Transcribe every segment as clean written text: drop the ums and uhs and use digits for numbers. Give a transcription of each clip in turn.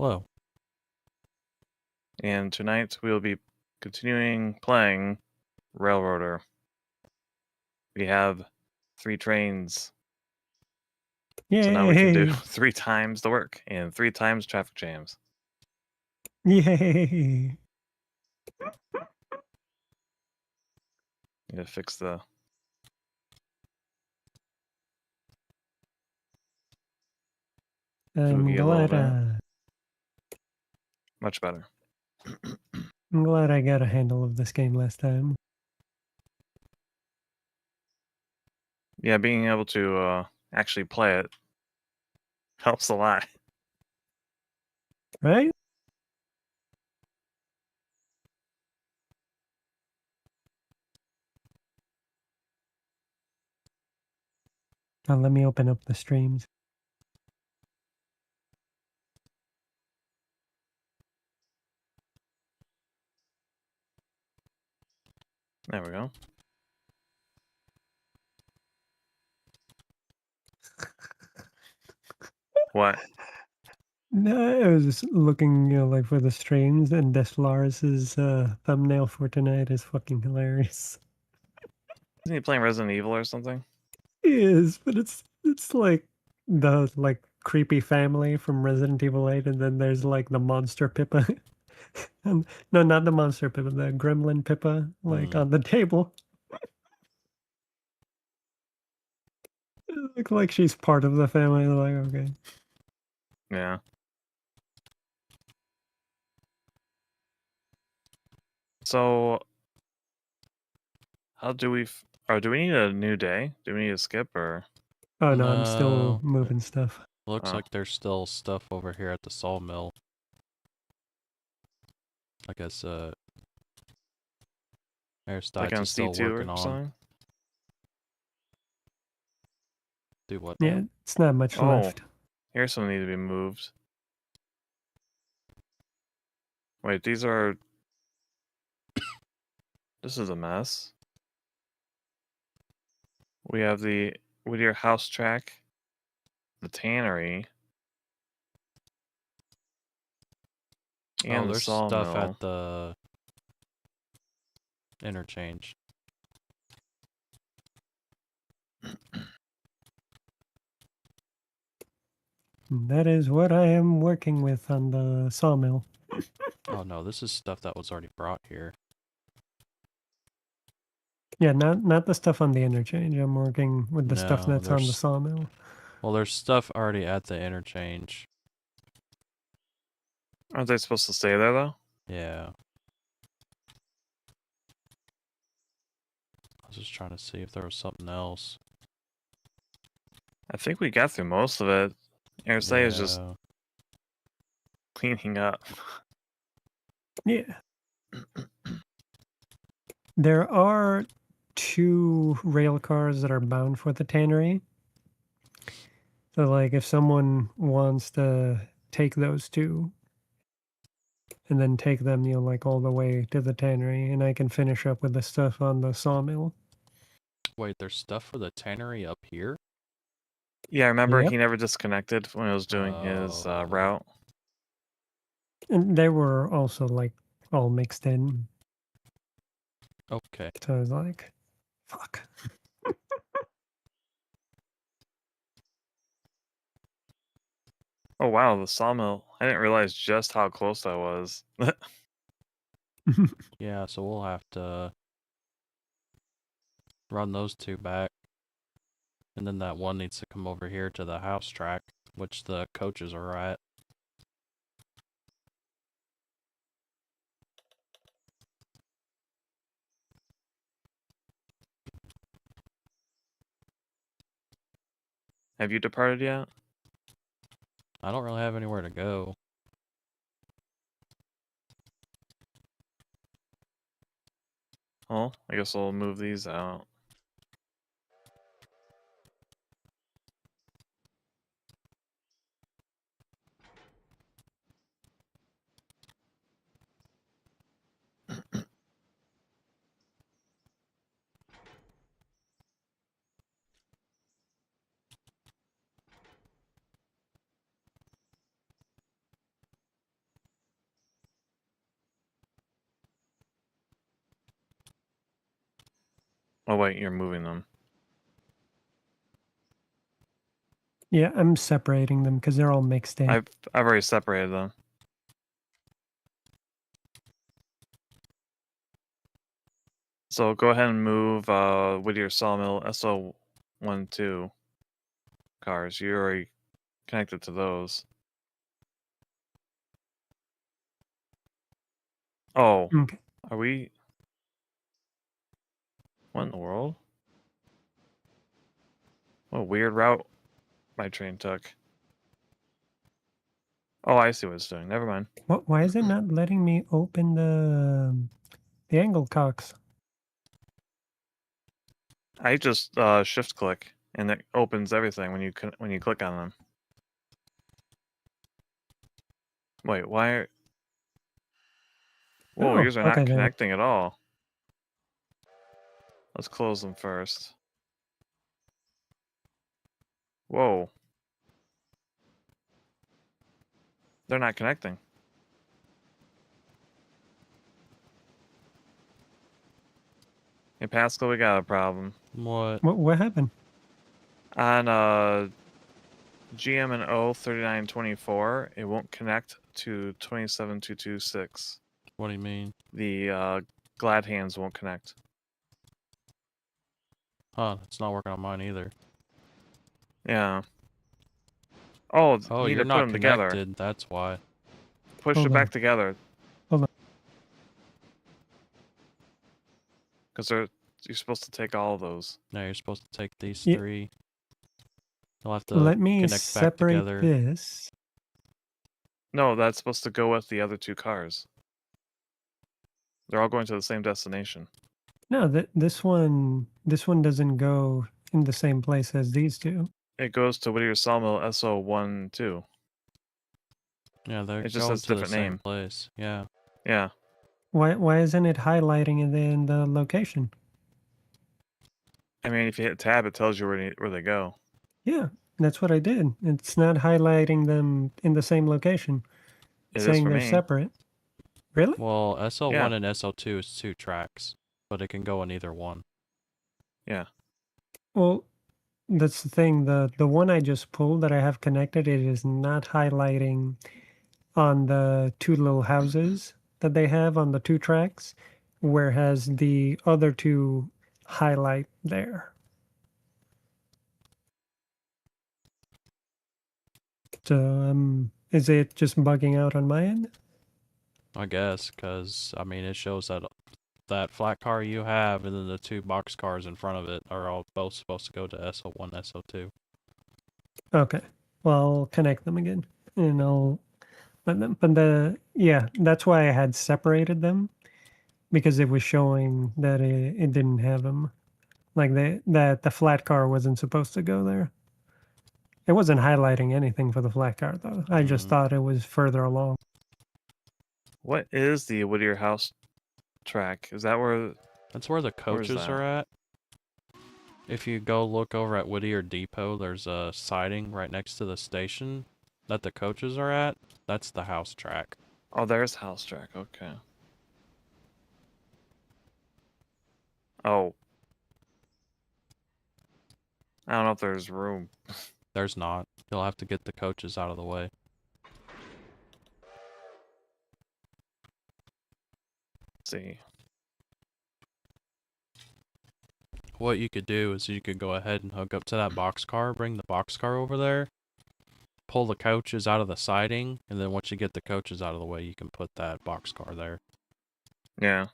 Hello. And tonight we will be continuing playing Railroader. We have 3 trains. Yay! So now we can do 3 times the work and 3 times traffic jams. Yay! Need to fix the... I'm Boogie a little glad. Much better. I'm glad I got a handle of this game last time. Yeah, being able to actually play it helps a lot. Right? Now let me open up the streams. There we go. What? No, I was just looking, like for the streams, and Deslaris's thumbnail for tonight is fucking hilarious. Isn't he playing Resident Evil or something? He is, but it's like the creepy family from Resident Evil 8, and then there's like the monster Pippa. And, no, not the monster Pippa, the gremlin Pippa, on the table. It looks like she's part of the family. Like, okay. Yeah. So, how do we... do we need a new day? Do we need to skip or... Oh no, I'm still No. moving stuff. Looks like there's still stuff over here at the sawmill. I guess, Like on is still C2 working or on. something? Do what Yeah, now? it's not much left. Here's some need to be moved. Wait, these are... This is a mess. We have the Whittier House track, the tannery, and the there's sawmill. stuff at the interchange. That is what I am working with on the sawmill. Oh no, this is stuff that was already brought here. Yeah, not the stuff on the interchange. I'm working with the stuff No, that's on the sawmill. Well, there's stuff already at the interchange. Aren't they supposed to stay there, though? Yeah. I was just trying to see if there was something else. I think we got through most of it. Arce is just cleaning up. Yeah. There are 2 rail cars that are bound for the tannery. So, like, if someone wants to take those 2 and then take them, all the way to the tannery, and I can finish up with the stuff on the sawmill. Wait, there's stuff for the tannery up here? Yeah, remember he never disconnected when he was doing his Oh. route? And they were also, all mixed in. Okay. So I was like, fuck. Oh wow, the sawmill. I didn't realize just how close that was. Yeah, so we'll have to run those 2 back. And then that one needs to come over here to the house track, which the coaches are at. Have you departed yet? I don't really have anywhere to go. Well, I guess we'll move these out. Oh wait, you're moving them. Yeah, I'm separating them because they're all mixed in. I've already separated them. So go ahead and move Whittier Sawmill SO12 cars. You already connected to those. Oh, Okay. are we? What in the world? What a weird route my train took. Oh, I see what it's doing. Never mind. Why is it not letting me open the angle cocks? I just shift click and it opens everything when you click on them. Wait, why? Whoa, Oh, yours are not okay, there. connecting at all. Let's close them first. Whoa. They're not connecting. Hey, Pascal, we got a problem. What? What happened? On GM and O 3924, it won't connect to 27226. What do you mean? The glad hands won't connect. Huh, it's not working on mine either. Yeah. Oh, Oh, you need you're to put not them together. connected, that's why. Push Hold it on. back together. Hold on. Because you're supposed to take all of those. No, you're supposed to take these Yeah. 3. You'll have to Let me connect back separate together. this. No, that's supposed to go with the other 2 cars. They're all going to the same destination. No, this one doesn't go in the same place as these two. It goes to Whittier Sawmill SO12. Yeah, they're It just going has a to the different same name. place. Yeah. Why isn't it highlighting it in the location? I mean, if you hit tab, it tells you where they go. Yeah, that's what I did. It's not highlighting them in the same location. It is saying for they're me. separate. Really? Well, SO1 Yeah. and SO2 is 2 tracks, but it can go in either one. Yeah. Well, that's the thing. The one I just pulled that I have connected, it is not highlighting on the 2 little houses that they have on the 2 tracks, whereas the other 2 highlight there. So, is it just bugging out on my end? I guess, because, I mean, it shows that that flat car you have and then the 2 box cars in front of it are all both supposed to go to SO1, SO2. Okay. Well, I'll connect them again, and I'll let them. But that's why I had separated them, because it was showing that it didn't have them. Like that the flat car wasn't supposed to go there. It wasn't highlighting anything for the flat car though. I just thought it was further along. What is the Whittier House track? Is that where? That's where the Where's coaches that? are at. If you go look over at Whittier Depot, there's a siding right next to the station that the coaches are at. That's the house track. Oh, there's House track. Okay. Oh. I don't know if there's room. There's not. You'll have to get the coaches out of the way. Let's see. What you could do is you could go ahead and hook up to that boxcar, bring the boxcar over there, pull the coaches out of the siding, and then once you get the coaches out of the way, you can put that boxcar there. Yeah.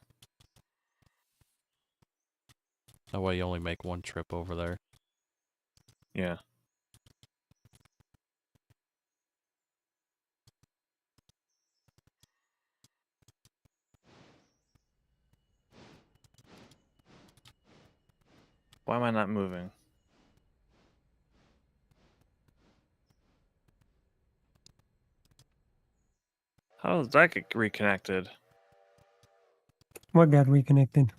That way you only make one trip over there. Yeah. Why am I not moving? How does that get reconnected? What got reconnected?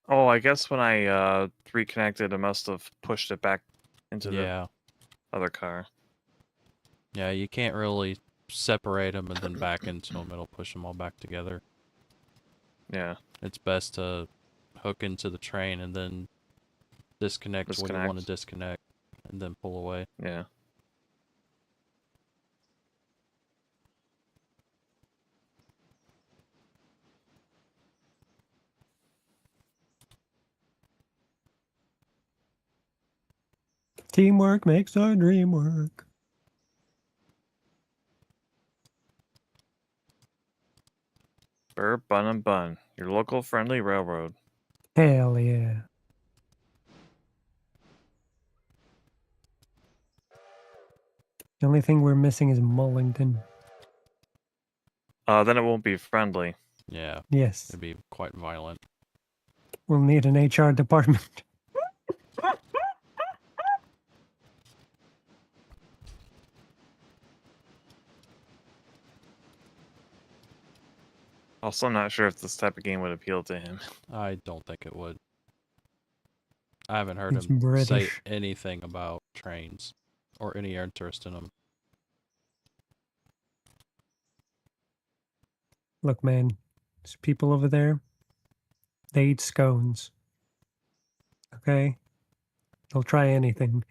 Oh, I guess when I reconnected, I must have pushed it back into Yeah. the other car. Yeah, you can't really separate them and then back into them. It'll push them all back together. Yeah. It's best to hook into the train and then disconnect when you want to Disconnect. disconnect, and then pull away. Yeah. Teamwork makes our dream work. Burr, Bun, and Bun, your local friendly railroad. Hell yeah. The only thing we're missing is Mullington. Then it won't be friendly. Yeah, Yes. it'd be quite violent. We'll need an HR department. Also, I'm not sure if this type of game would appeal to him. I don't think it would. I haven't heard It's him say British. anything about trains or any interest in them. Look, man, there's people over there. They eat scones. Okay? They'll try anything.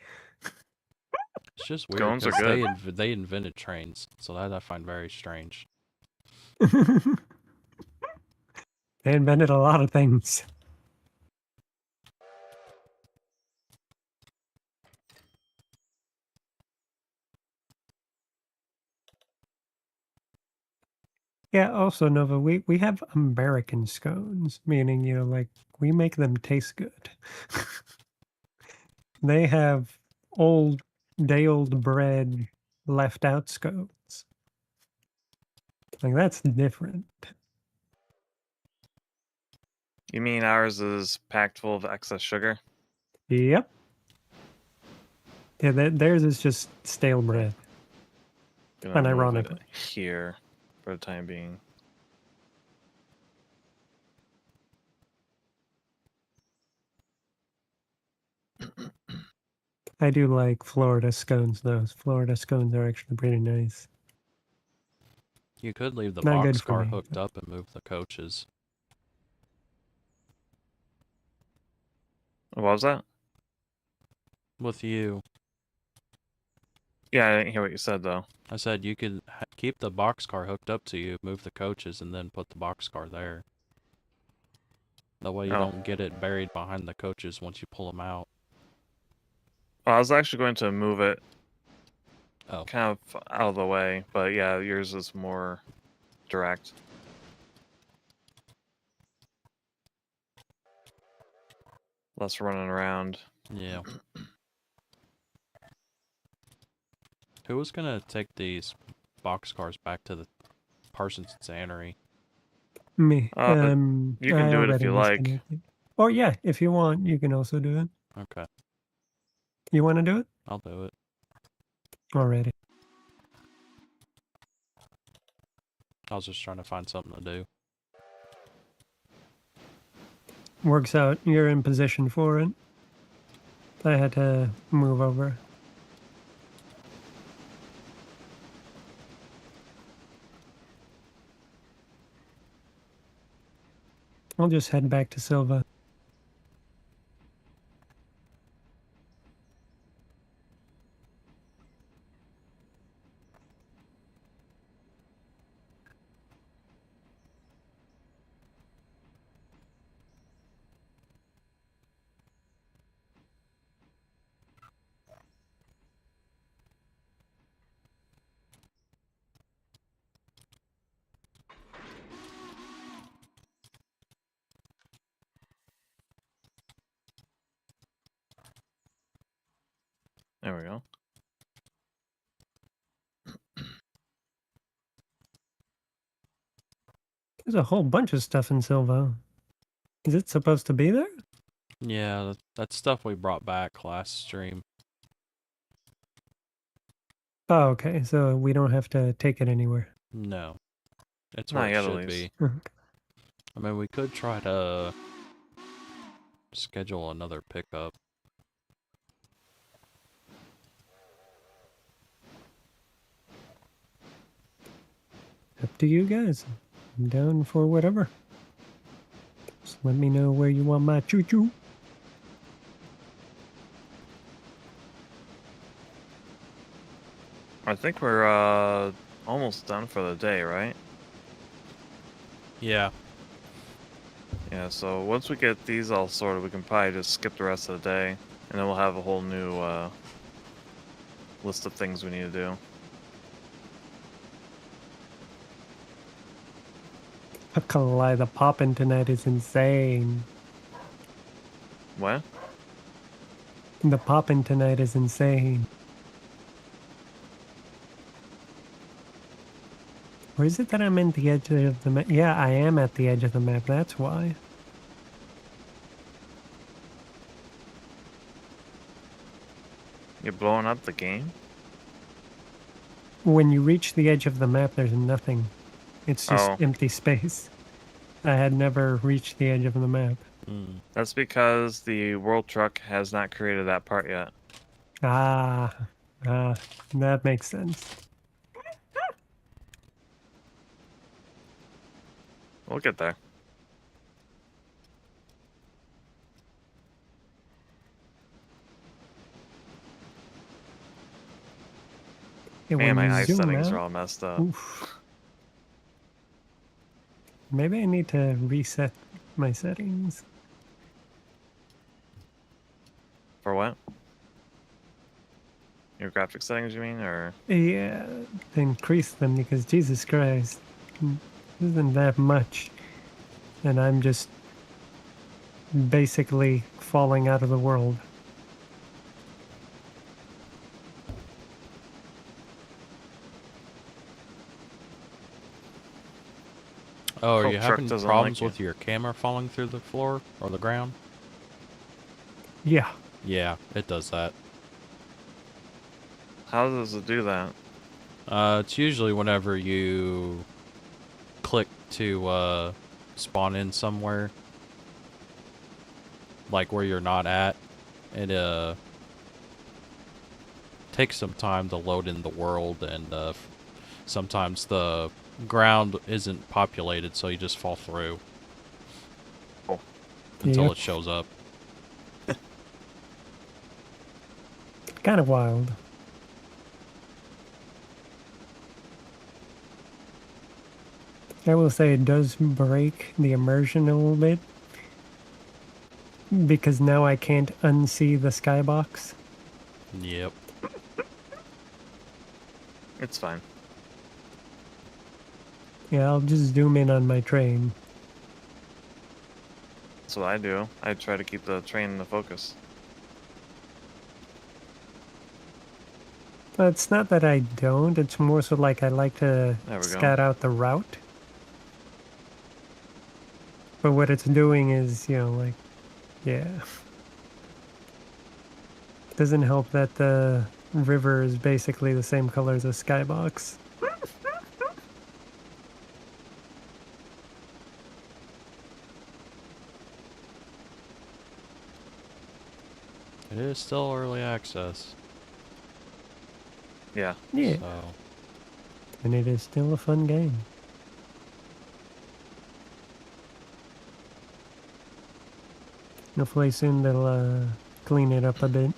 It's just weird Scones are because good. they invented trains, so that I find very strange. They invented a lot of things. Yeah, also, Nova, we have American scones, meaning, you know, like, we make them taste good. They have day-old bread left out scones. Like, that's different. You mean ours is packed full of excess sugar? Yep. Yeah, theirs is just stale bread. Gonna move it Unironically. here for the time being. I do like Florida scones, though. Florida scones are actually pretty nice. You could leave the Not good for boxcar me, hooked but- up and move the coaches. What was that? With you, Yeah, I didn't hear what you said, though. I said you could keep the boxcar hooked up to you, move the coaches, and then put the boxcar there. That way you Oh. don't get it buried behind the coaches once you pull them out. Well, I was actually going to move it Oh, kind of out of the way, but yeah, yours is more direct. Less running around. yeah. Who was gonna take these boxcars back to the Parsons Tannery? Me. You can I do it if already you like. disconnected. Or yeah, if you want, you can also do it. Okay, You want to do it? I'll do it. Already. I was just trying to find something to do. Works out. You're in position for it. I had to move over. I'll just head back to Silva. There we go. There's a whole bunch of stuff in Silva. Is it supposed to be there? Yeah, that's stuff we brought back last stream. Oh, okay. So we don't have to take it anywhere. No, it's Not where it yet, at should least. be. Okay. I mean, we could try to schedule another pickup. Up to you guys. I'm down for whatever. Let me know where you want my choo-choo. I think we're almost done for the day, right? Yeah. Yeah, so once we get these all sorted, we can probably just skip the rest of the day, and then we'll have a whole new list of things we need to do. I can't lie, the poppin' tonight is insane. What? The poppin' tonight is insane. Or is it that I'm at the edge of the map? Yeah, I am at the edge of the map, that's why. You're blowing up the game? When you reach the edge of the map, there's nothing. It's just Oh. empty space. I had never reached the edge of the map. Mm. That's because the World Truck has not created that part yet. Ah, that makes sense. We'll get there. Yeah, Man, when my you eye zoom settings out, are all messed up. oof. Maybe I need to reset my settings. For what? Your graphic settings, you mean, or? Yeah, to increase them because Jesus Christ, isn't that much? And I'm just basically falling out of the world. Oh, are Hope you truck having doesn't problems like with your camera falling through the floor or the ground? Yeah. Yeah, it does that. How does it do that? It's usually whenever you click to spawn in somewhere, like where you're not at. It takes some time to load in the world, and sometimes the ground isn't populated, so you just fall through until Yep. it shows up. Kind of wild. I will say it does break the immersion a little bit. Because now I can't unsee the skybox. Yep. It's fine. Yeah, I'll just zoom in on my train. That's what I do. I try to keep the train in the focus. But it's not that I don't, it's more so like I like to There we go. scout out the route. But what it's doing is, you know, like, yeah. Doesn't help that the river is basically the same color as a skybox. It is still early access. Yeah. Yeah. So, And it is still a fun game. Hopefully soon they'll clean it up a bit.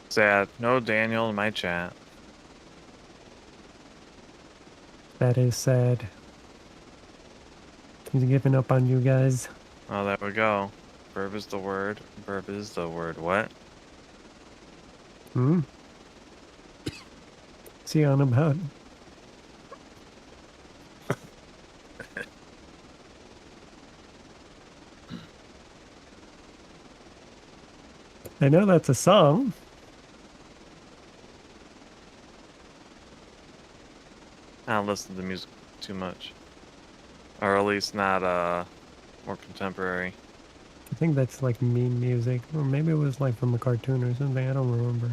Sad. No Daniel in my chat. That is sad. He's giving up on you guys. Oh, there we go. Verb is the word. Verb is the word. What? Hmm? What's he on about? I know that's a song. I don't listen to music too much. Or at least not more contemporary. I think that's like meme music. Or maybe it was like from a cartoon or something. I don't remember.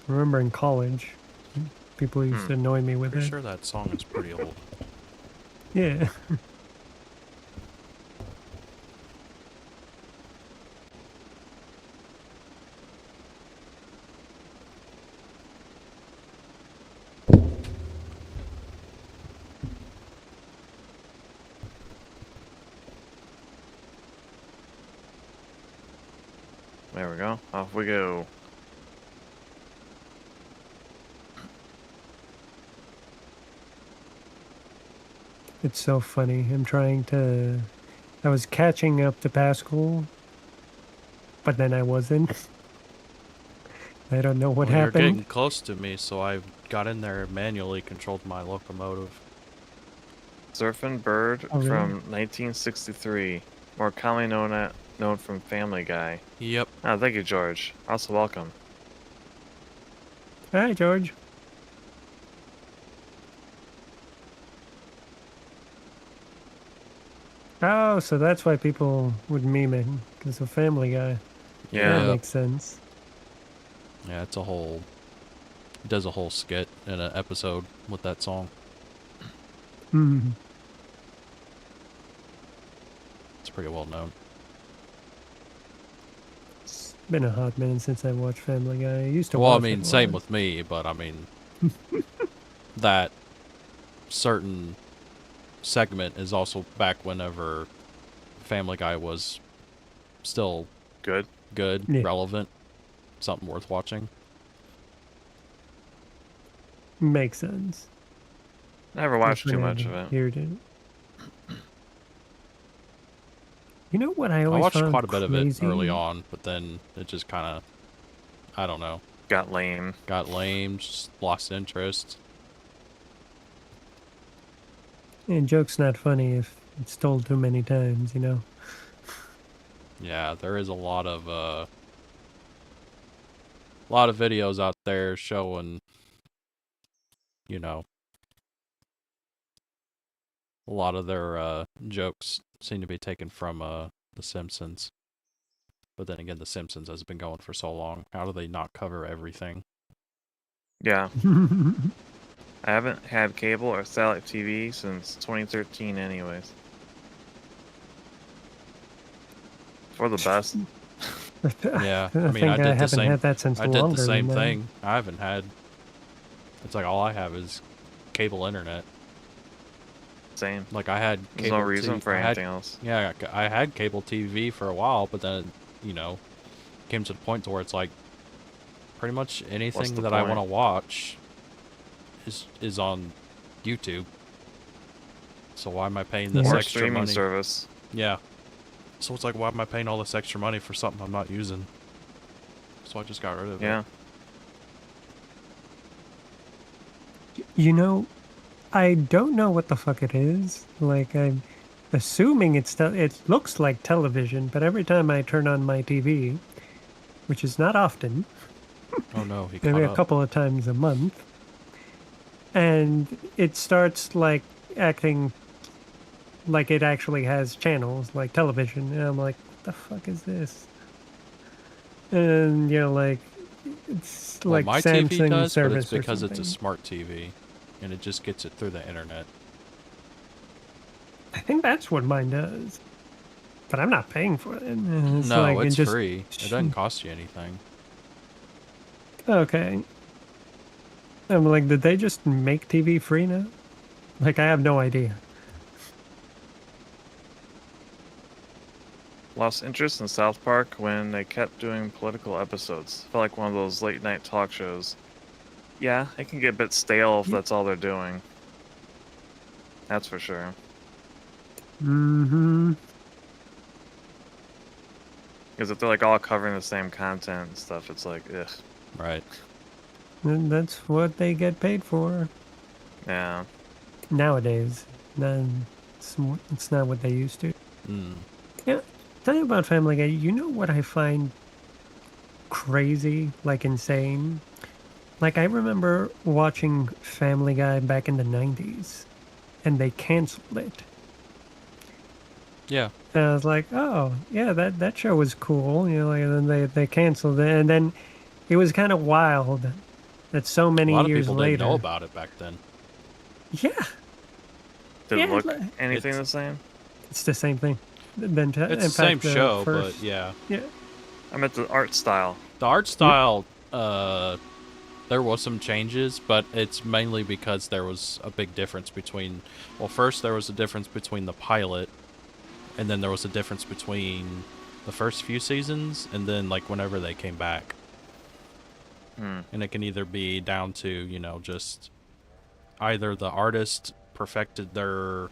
I remember in college, People used to annoy me with Pretty it. sure that song is pretty old. Yeah. There we go. Off we go. It's so funny. I was catching up to Pascal, but then I wasn't. I don't know what Well, you're happened. getting close to me, so I got in there and manually controlled my locomotive. Surfing Bird Oh, really? from 1963, more commonly known from Family Guy. Yep. Oh, thank you, George. Also welcome. Hi, George. Oh, so that's why people would meme it, because of Family Guy. Yeah. That makes sense. Yeah, it's a whole... It does a whole skit in an episode with that song. Hmm. It's pretty well known. It's been a hot minute since I watched Family Guy. I used to Well, I watch mean, it a same lot. with me, but I mean... that certain segment is also back whenever Family Guy was still Good. good, Yeah. relevant, something worth watching. Makes sense. Never watched That's too when I much of it. heard it. You know what I I always watched found quite a bit crazy? of it early on, but then it just kind of, I don't know, Got lame. got lame, just lost interest. And joke's not funny if it's told too many times, you know? Yeah, there is a lot of videos out there showing, you know, a lot of their jokes seem to be taken from The Simpsons. But then again, The Simpsons has been going for so long. How do they not cover everything? Yeah. I haven't had cable or satellite TV since 2013 anyways. For the best. Yeah, I I mean, I think I did the haven't same. had that since I did longer the same than that. thing. I haven't had. It's like all I have is cable internet. Same. Like I had There's cable. no reason for I had, anything else. yeah, I had cable TV for a while, but then you know, came to the point to where it's like, pretty much anything the that I point? want to watch is on YouTube. So why am I paying this Yeah. Or extra streaming money? service. Yeah. So it's like, why am I paying all this extra money for something I'm not using? So I just got rid of Yeah. it. You know, I don't know what the fuck it is. Like, I'm assuming it looks like television, but every time I turn on my TV, which is not often, Oh no, he maybe caught a up. couple of times a month, and it starts like acting like it actually has channels like television, and I'm like, what the fuck is this? And you know, like it's Well, like my Samsung TV does, but service it's because or it's a something. smart TV, and it just gets it through the internet. I think that's what mine does, but I'm not paying for it. And it's No, like it it's just free. It doesn't cost you anything. okay. I'm like, did they just make TV free now? Like, I have no idea. Lost interest in South Park when they kept doing political episodes. Felt like one of those late night talk shows. Yeah, it can get a bit stale if Ye- that's all they're doing. That's for sure. Mm-hmm. Because if they're like all covering the same content and stuff, it's like, ugh. Right. And that's what they get paid for Yeah. nowadays. No, it's not what they used to. Mm. Yeah. Tell you about Family Guy. You know what I find crazy, like insane? Like, I remember watching Family Guy back in the 90s, and they canceled it. Yeah. And I was like, oh, yeah, that show was cool. You know, like, and then they canceled it. And then it was kind of wild That's so A many lot of years people later. didn't know about it back then. Yeah, Did Yeah, it look like- anything It's- the same? it's the same thing. Then, It's in the fact, same the show, first, but yeah. yeah, I meant the art style. The art style, there was some changes, but it's mainly because there was a big difference between... Well, first there was a difference between the pilot, and then there was a difference between the first few seasons, and then, like, whenever they came back. And it can either be down to, you know, just either the artist perfected the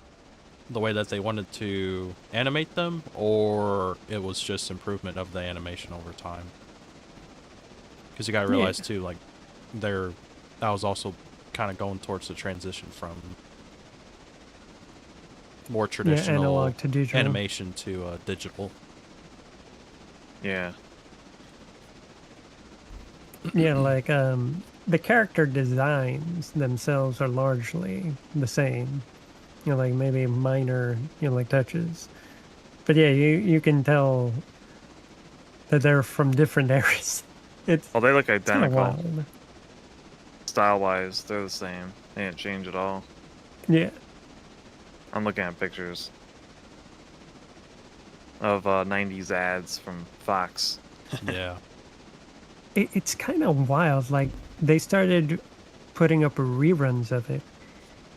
way that they wanted to animate them, or it was just improvement of the animation over time. Because you gotta realize Yeah. too, like, that was also kind of going towards the transition from more traditional analog to digital. animation to digital. Yeah. Yeah, like the character designs themselves are largely the same. You know, like maybe minor, you know, like touches. But yeah, you can tell that they're from different eras. It's Well, they look kind of identical. wild. Style-wise, they're the same. They didn't change at all. Yeah. I'm looking at pictures of 90s ads from Fox. Yeah. It's kind of wild. Like they started putting up reruns of it,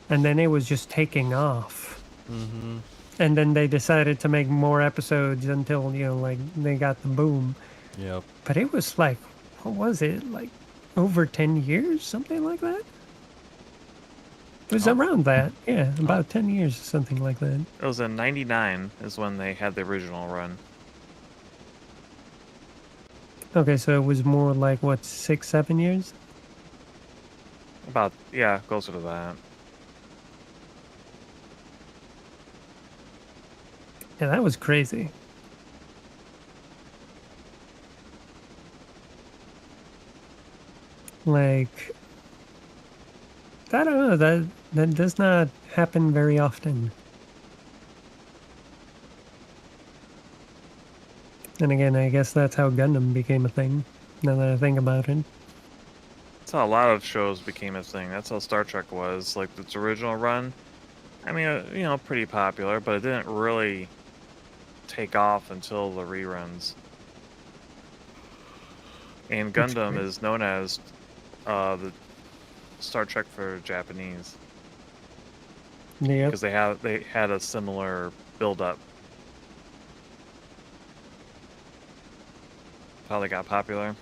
and then it was just taking off. Mm-hmm. And then they decided to make more episodes until, you know, like they got the boom. Yep. But it was like, what was it? Like over 10 years, something like that? It was Oh. around that. Yeah, about 10 years, something like that. It was in 99 is when they had the original run. Okay, so it was more like, what, 6, 7 years? About, yeah, closer to that. Yeah, that was crazy. Like, I don't know, that does not happen very often. And again, I guess that's how Gundam became a thing, now that I think about it. That's how a lot of shows became a thing. That's how Star Trek was. Like, its original run, I mean, you know, pretty popular, but it didn't really take off until the reruns. And That's Gundam great. is known as the Star Trek for Japanese Yep. because they had a similar build-up. How they got popular.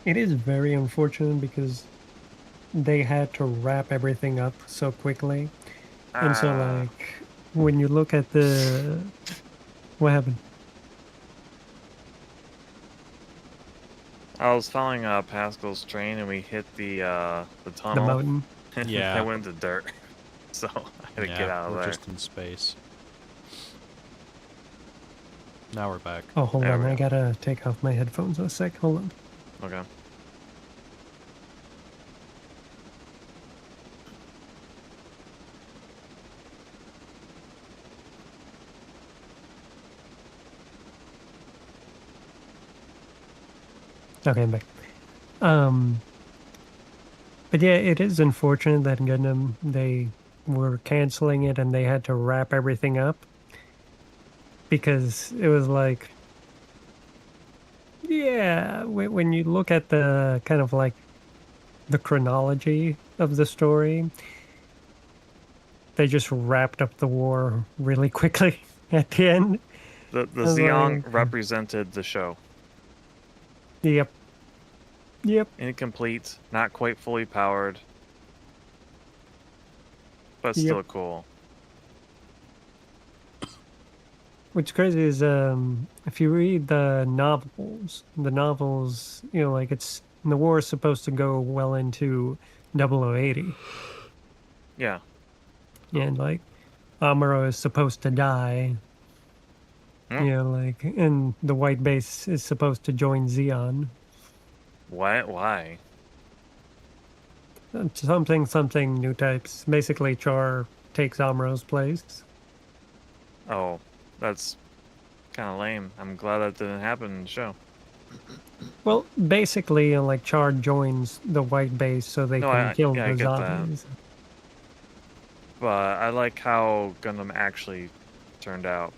It is very unfortunate because they had to wrap everything up so quickly. And so, Ah, like, when you look at the... What happened? I was following Pascal's train and we hit the The tunnel. mountain? Yeah. I went into dirt, so I had to get out of we're there. just in space. Now we're back. Oh, hold There on. we I go. gotta take off my headphones a sec. Hold on. Okay. Okay, I'm back. But yeah, it is unfortunate that Gundam, they were canceling it and they had to wrap everything up. Because it was like... Yeah, when you look at the kind of like the chronology of the story, they just wrapped up the war really quickly at the end. The I was Zeong like- represented the show. Yep. Yep. Incomplete, not quite fully powered, but Yep. still cool. What's crazy is if you read the novels, you know, like the war is supposed to go well into 0080. Yeah. And like Amuro is supposed to die. Hmm. You know, like, and the white base is supposed to join Xeon. What? Why? Something new types. Basically, Char takes Amuro's place. Oh, that's kind of lame. I'm glad that didn't happen in the show. Well, basically, like Char joins the white base so they No, can kill yeah, I the get that. zombies. But I like how Gundam actually turned out.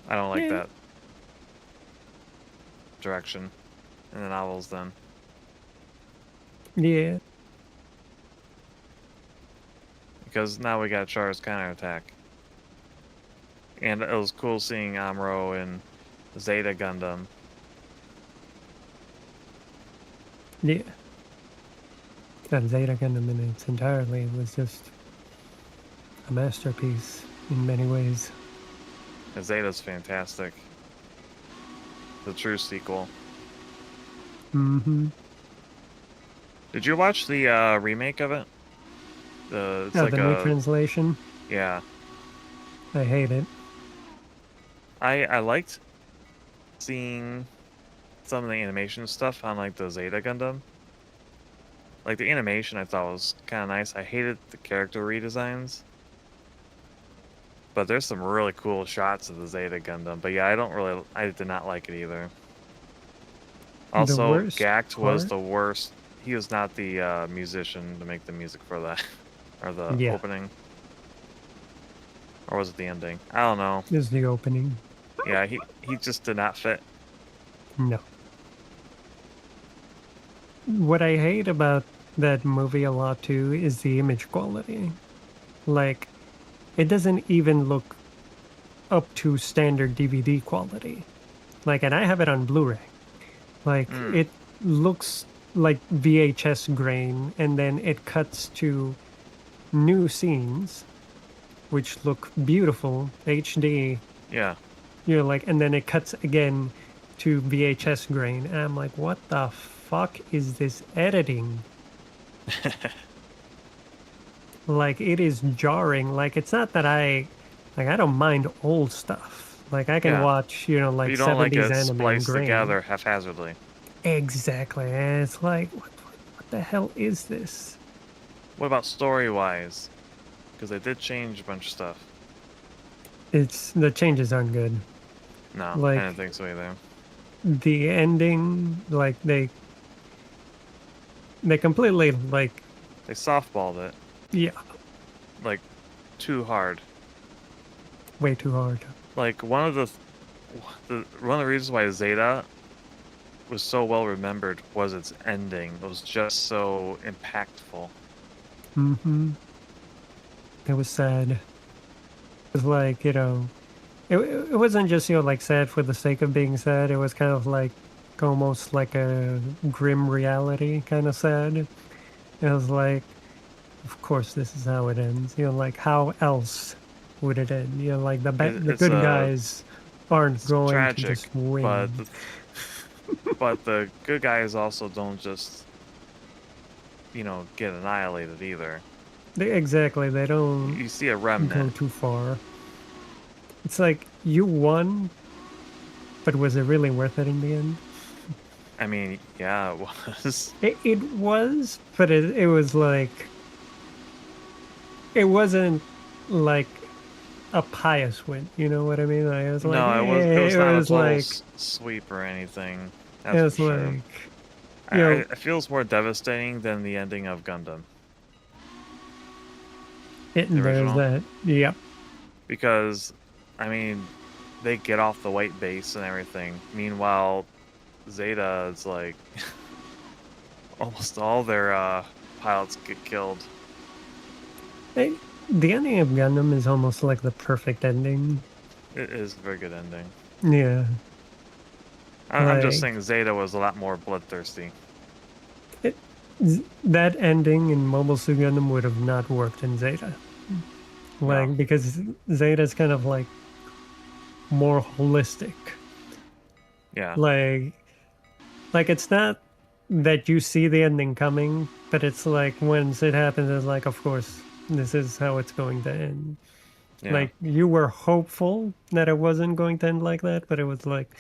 I don't like Yeah, that direction in the novels then. yeah. Because now we got Char's counterattack. And it was cool seeing Amuro and Zeta Gundam. Yeah. That Zeta Gundam in its entirety was just a masterpiece in many ways. And Zeta's fantastic. The true sequel. Mm-hmm. Did you watch the remake of it? It's Oh, like the new a translation? yeah. I hate it. I liked seeing some of the animation stuff on like the Zeta Gundam. Like the animation I thought was kind of nice. I hated the character redesigns. But there's some really cool shots of the Zeta Gundam. But yeah, I did not like it either. The Also, worst Gact was part? the worst. He was not the musician to make the music for that. Or the Yeah, opening. Or was it the ending? I don't know. is the opening. Yeah, he just did not fit. No. What I hate about that movie a lot too is the image quality. Like, it doesn't even look up to standard DVD quality. Like, and I have it on Blu-ray. Like, Mm, it looks like VHS grain, and then it cuts to new scenes, which look beautiful, HD. yeah. You're like, and then it cuts again to VHS grain. And I'm like, what the fuck is this editing? Like, it is jarring. Like, it's not that I don't mind old stuff. Like, I can Yeah. watch, But like you don't like 70s it anime in spliced grain. together haphazardly. Exactly. And it's like, what the hell is this? What about story-wise? Because they did change a bunch of stuff. The changes aren't good. No, I Like, didn't think so either. the ending, like, they completely, like, They softballed it, yeah, like, too hard. way too hard. Like, one of the reasons why Zeta was so well remembered was its ending. It was just so impactful. Mm-hmm. It was sad. It was like, it wasn't just, like, sad for the sake of being sad. It was kind of like almost like a grim reality kind of sad. It was like, of course, this is how it ends. Like, how else would it end? Like, the It's good guys aren't it's going to tragic, just but win. but the good guys also don't just get annihilated either. Exactly, they don't You see a go remnant. too far. It's like, you won, but was it really worth it in the end? I mean, yeah, it was. It was, but it was like, it wasn't like a pious win. You know what I mean? Like, it was like, No, it was it not a was total like, sweep or anything. it That's for was sure. like, It feels more devastating than the ending of Gundam, the there's original, that. Yep. because, I mean, they get off the white base and everything. Meanwhile, Zeta is like almost all their pilots get killed. It, the ending of Gundam is almost like the perfect ending. It is a very good ending. Yeah. I'm just Like, saying Zeta was a lot more bloodthirsty. it, that ending in Mobile Suit Gundam would have not worked in Zeta. No. Like, because Zeta's kind of like more holistic. Yeah. Like, it's not that you see the ending coming, but it's like once it happens, it's like, of course, this is how it's going to end. Yeah. Like, you were hopeful that it wasn't going to end like that, but it was like,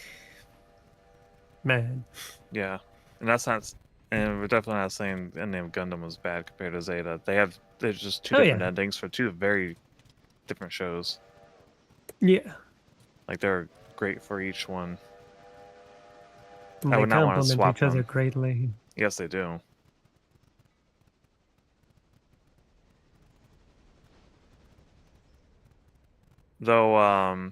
man. Yeah. And that's not. And we're definitely not saying the ending of Gundam was bad compared to Zeta. There's just two Oh, different yeah. endings for two very different shows. Yeah. Like they're great for each one. And I they would not want to complement swap each other them. greatly. Yes, they do. Though,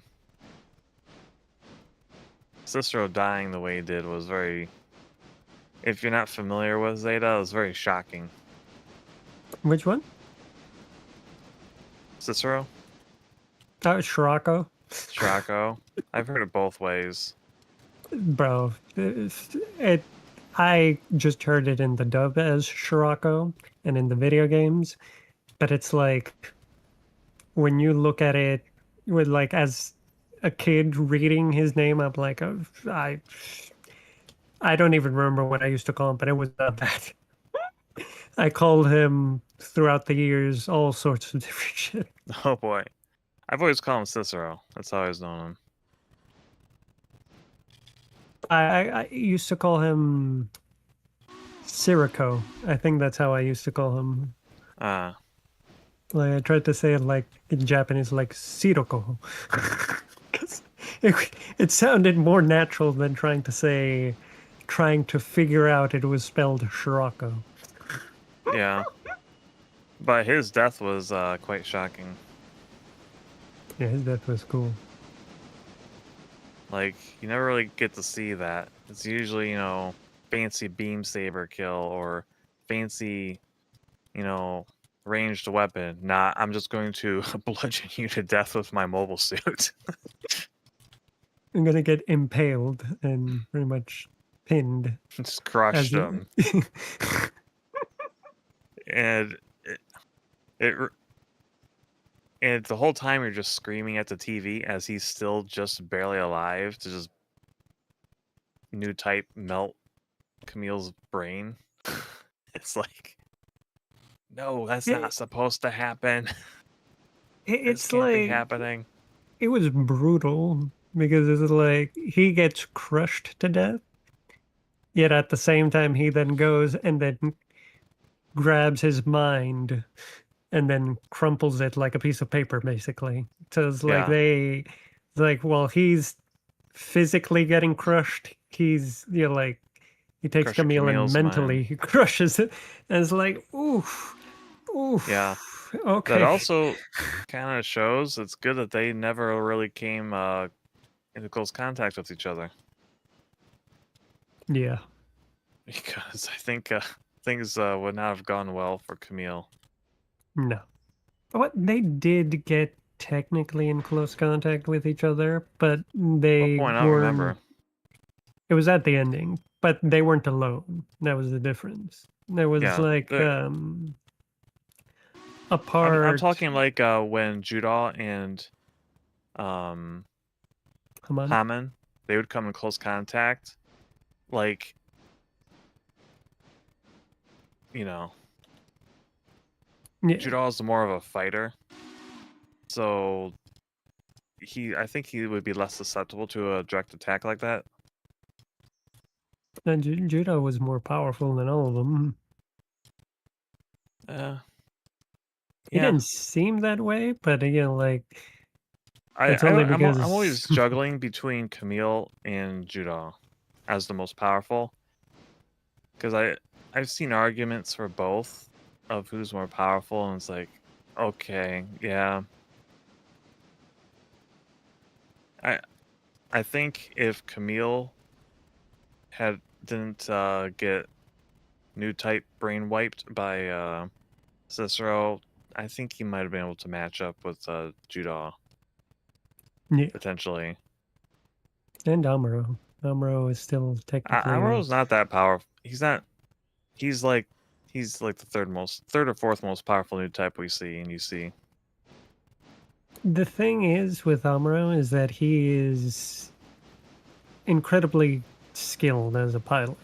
Cicero dying the way he did was very... If you're not familiar with Zeta, it was very shocking. Which one? Cicero? Scirocco. Shirako? I've heard it both ways. Bro, I just heard it in the dub as Scirocco and in the video games, but it's like when you look at it with like as a kid reading his name, I'm like, I don't even remember what I used to call him, but it was not that. I called him throughout the years all sorts of different shit. Oh boy. I've always called him Cicero. That's how I always known him. I used to call him Sirico. I think that's how I used to call him. Ah. Like I tried to say it like in Japanese, like Siroko. 'Cause it sounded more natural than trying to figure out it was spelled Scirocco. Yeah. But his death was quite shocking. Yeah, his death was cool. Like, you never really get to see that. It's usually, fancy beam saber kill or fancy, ranged weapon. Nah, I'm just going to bludgeon you to death with my mobile suit. I'm gonna get impaled and pretty much pinned. Just crushed As him. And and the whole time you're just screaming at the TV as he's still just barely alive to just new type melt Camille's brain. It's like, no, that's not supposed to happen. It's This can't be like happening. it was brutal because it's like he gets crushed to death, yet at the same time he then goes and then grabs his mind and then crumples it like a piece of paper, basically. So it's like while he's physically getting crushed, he's like he takes Crushing Camille and Camille's mentally mind. he crushes it, and it's like oof. Yeah. Okay. That also kind of shows it's good that they never really came into close contact with each other. Yeah. Because I think things would not have gone well for Camille. No. What they did get technically in close contact with each other, but they What point? I don't weren't. remember. It was at the ending, but they weren't alone. That was the difference. There was a part. I'm talking like when Judah and Haman, they would come in close contact. Like, Yeah. Judah is more of a fighter. So I think he would be less susceptible to a direct attack like that. And Judah was more powerful than all of them. He didn't seem that way, but like it's only because I'm always juggling between Camille and Judah as the most powerful, because I've seen arguments for both of who's more powerful, and it's like, okay, yeah. I think if Camille didn't get new type brain wiped by Cicero, I think he might have been able to match up with Judah. Yeah. Potentially. And Amuro. Amuro is still technically. Amuro's not that powerful. He's not. He's like the third or fourth most powerful new type we see in UC. The thing is with Amuro is that he is incredibly skilled as a pilot.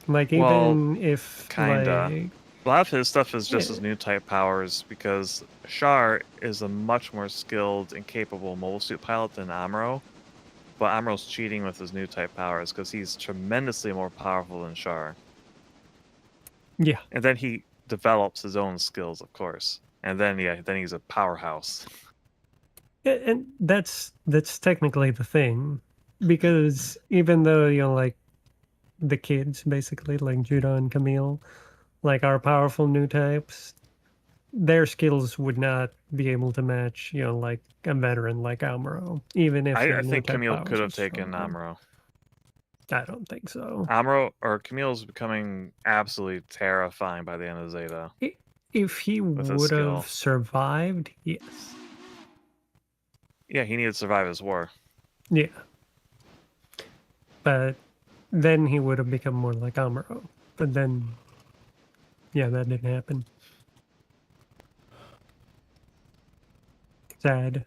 Like even if kinda. like, a lot of his stuff is just his new type powers, because Char is a much more skilled and capable mobile suit pilot than Amuro, but Amuro's cheating with his new type powers because he's tremendously more powerful than Char. Yeah. And then he develops his own skills, of course. And then he's a powerhouse. And that's technically the thing, because even though like the kids, basically, like Judah and Camille, like our powerful new types, their skills would not be able to match, like a veteran like Amuro, even if their I new think type Camille could powers are have taken stronger. Amuro. I don't think so. Camille's becoming absolutely terrifying by the end of Zeta If he with his would skill. have survived, yes. Yeah, he needed to survive his war. Yeah. But then he would have become more like Amuro. But then, yeah, that didn't happen. And Sad.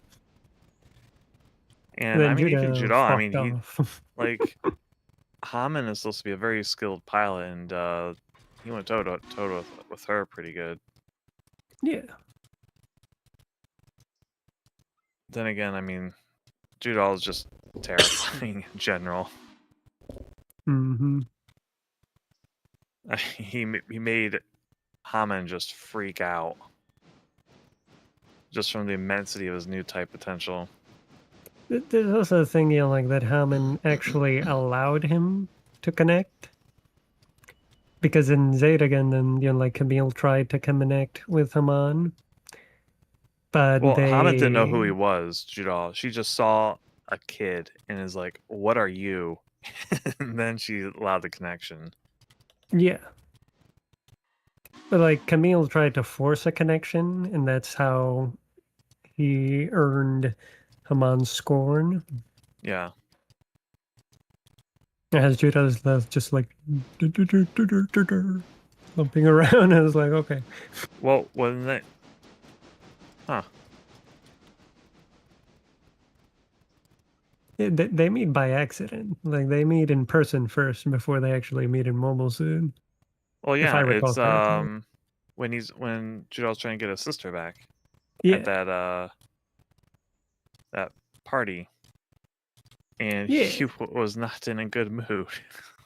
I Then mean, even Judah Judal, I mean, fucked he off. like Haman is supposed to be a very skilled pilot, and he went toe to toe with her pretty good. Yeah. Then again, I mean, Judal is just terrifying in general. Mm-hmm. He made Haman just freak out just from the immensity of his new type potential. There's also a thing, like that Haman actually allowed him to connect. Because in Zeta Gundam, like Camille tried to connect with Haman. But Well, Haman didn't know who he was, Judal. She just saw a kid and is like, "What are you?" And then she allowed the connection. Yeah. But like Camille tried to force a connection, and that's how he earned Haman's scorn. Yeah. As Judah's just like lumping around, I was like, okay. Well, when they, huh? They meet by accident. Like they meet in person first before they actually meet in mobile suit. Well, If I yeah, recall it's correctly. when Judal's trying to get his sister back Yeah. at that party, and Yeah. he was not in a good mood.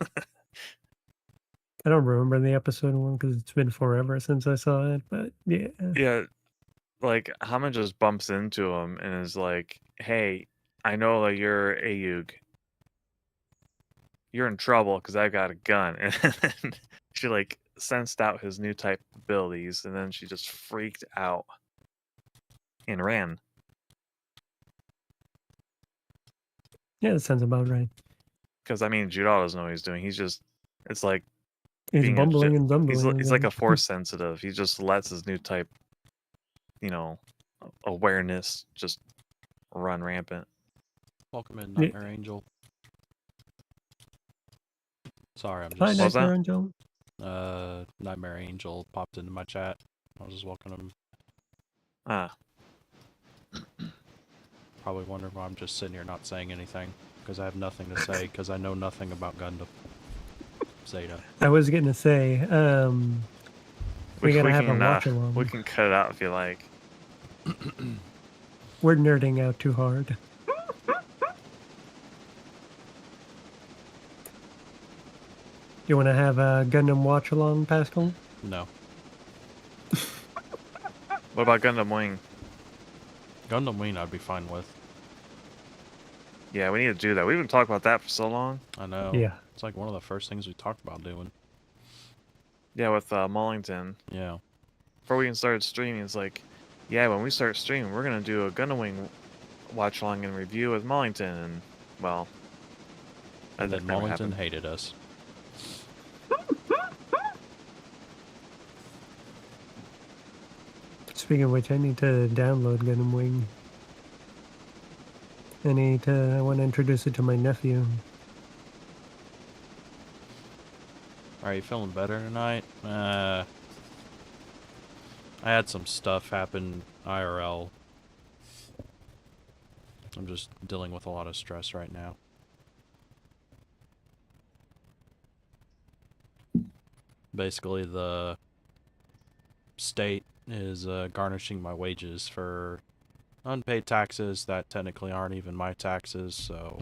I don't remember the episode one because it's been forever since I saw it, but yeah. Yeah, like Haman just bumps into him and is like, "Hey, I know that you're Ayug. You're in trouble because I got a gun." And then she like sensed out his new type abilities, and then she just freaked out and ran. Yeah, that sounds about right. Because I mean, Judal doesn't know what he's doing. It's like He's being bumbling and he's zumbling. like a force sensitive. He just lets his new type, awareness just run rampant. Welcome in, Nightmare Angel. Sorry, I'm Hi, just... Nightmare Angel. Nightmare Angel popped into my chat. I was just welcoming him. Ah. Probably wondering why I'm just sitting here not saying anything. Because I have nothing to say, because I know nothing about Gundam. Zeta. I was gonna say, we gotta have a watch along. We can cut it out if you like. We're nerding out too hard. You want to have a Gundam watch along, Pascal? No. What about Gundam Wing? Gundam Wing I'd be fine with. Yeah, we need to do that. We've been talking about that for so long. I know. Yeah. It's like one of the first things we talked about doing. Yeah, with Mullington. Yeah. Before we even started streaming, it's like, yeah, when we start streaming, we're going to do a Gundam Wing watch along and review with Mullington. And, well, and then Mullington hated us. Speaking of which, I need to download Gundam Wing. I want to introduce it to my nephew. Are you feeling better tonight? I had some stuff happen IRL. I'm just dealing with a lot of stress right now. Basically, the state is garnishing my wages for unpaid taxes that technically aren't even my taxes, so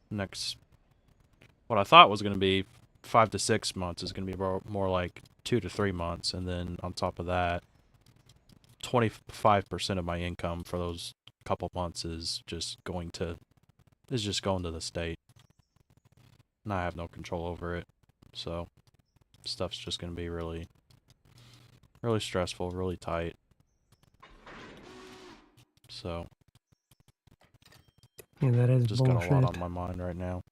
what I thought was going to be 5 to 6 months is going to be more like 2 to 3 months, and then on top of that, 25% of my income for those couple months is just going to the state. and I have no control over it. So stuff's just gonna be really, really stressful, really tight. So Yeah, that is just got a lot bullshit. on my mind right now.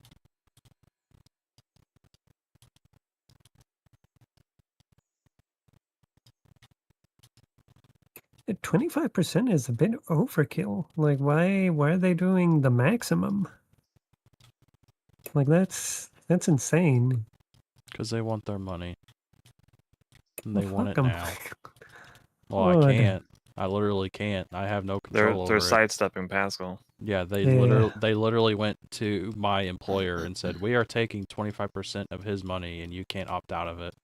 At 25% is a bit overkill. Like, why are they doing the maximum? Like, that's insane. Because they want their money. And Well, they want fuck it 'em. now. Well, I God. can't. I literally can't. I have no They're control over it. sidestepping Pascal. Yeah, they Yeah. literally went to my employer and said, "We are taking 25% of his money and you can't opt out of it."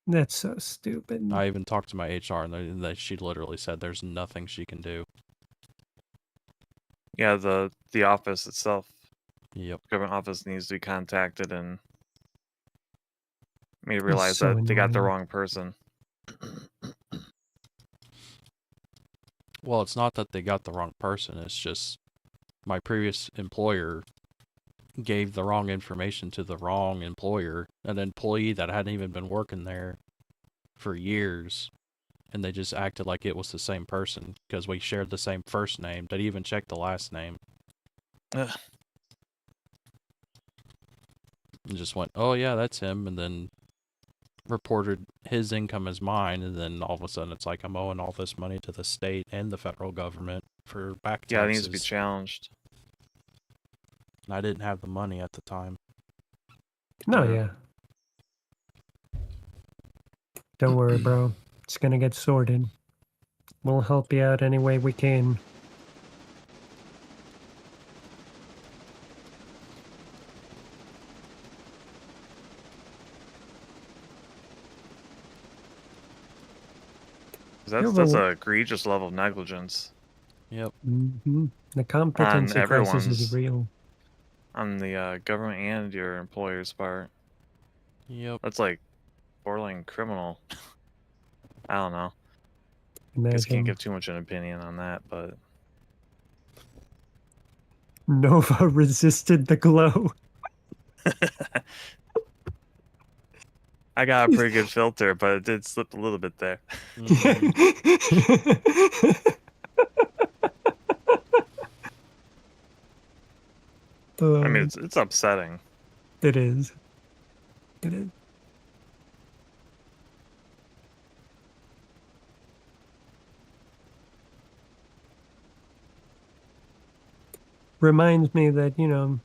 That's so stupid. I even talked to my HR and she literally said there's nothing she can do. Yeah, the office itself, Yep. government office, needs to be contacted and made It's realize so that they got the annoying. wrong person. Well, it's not that they got the wrong person. It's just my previous employer gave the wrong information to the wrong employer, an employee that hadn't even been working there for years, and they just acted like it was the same person because we shared the same first name. They even checked the last name. Ugh. And just went, "Oh yeah, that's him," and then reported his income as mine, and then all of a sudden it's like I'm owing all this money to the state and the federal government for back taxes. Yeah, it needs to be challenged. And I didn't have the money at the time. No, Yeah. yeah. Don't worry, bro. It's gonna get sorted. We'll help you out any way we can. That's a egregious level of negligence Yep. The competency crisis is everyone's- real. on the government and your employer's part. Yep. That's like borderline criminal. I don't know. Imagine. Guess can't give too much an opinion on that, but Nova resisted the glow. I got a pretty good filter, but it did slip a little bit there. I mean, it's upsetting. It is. It is. Reminds me that, you know,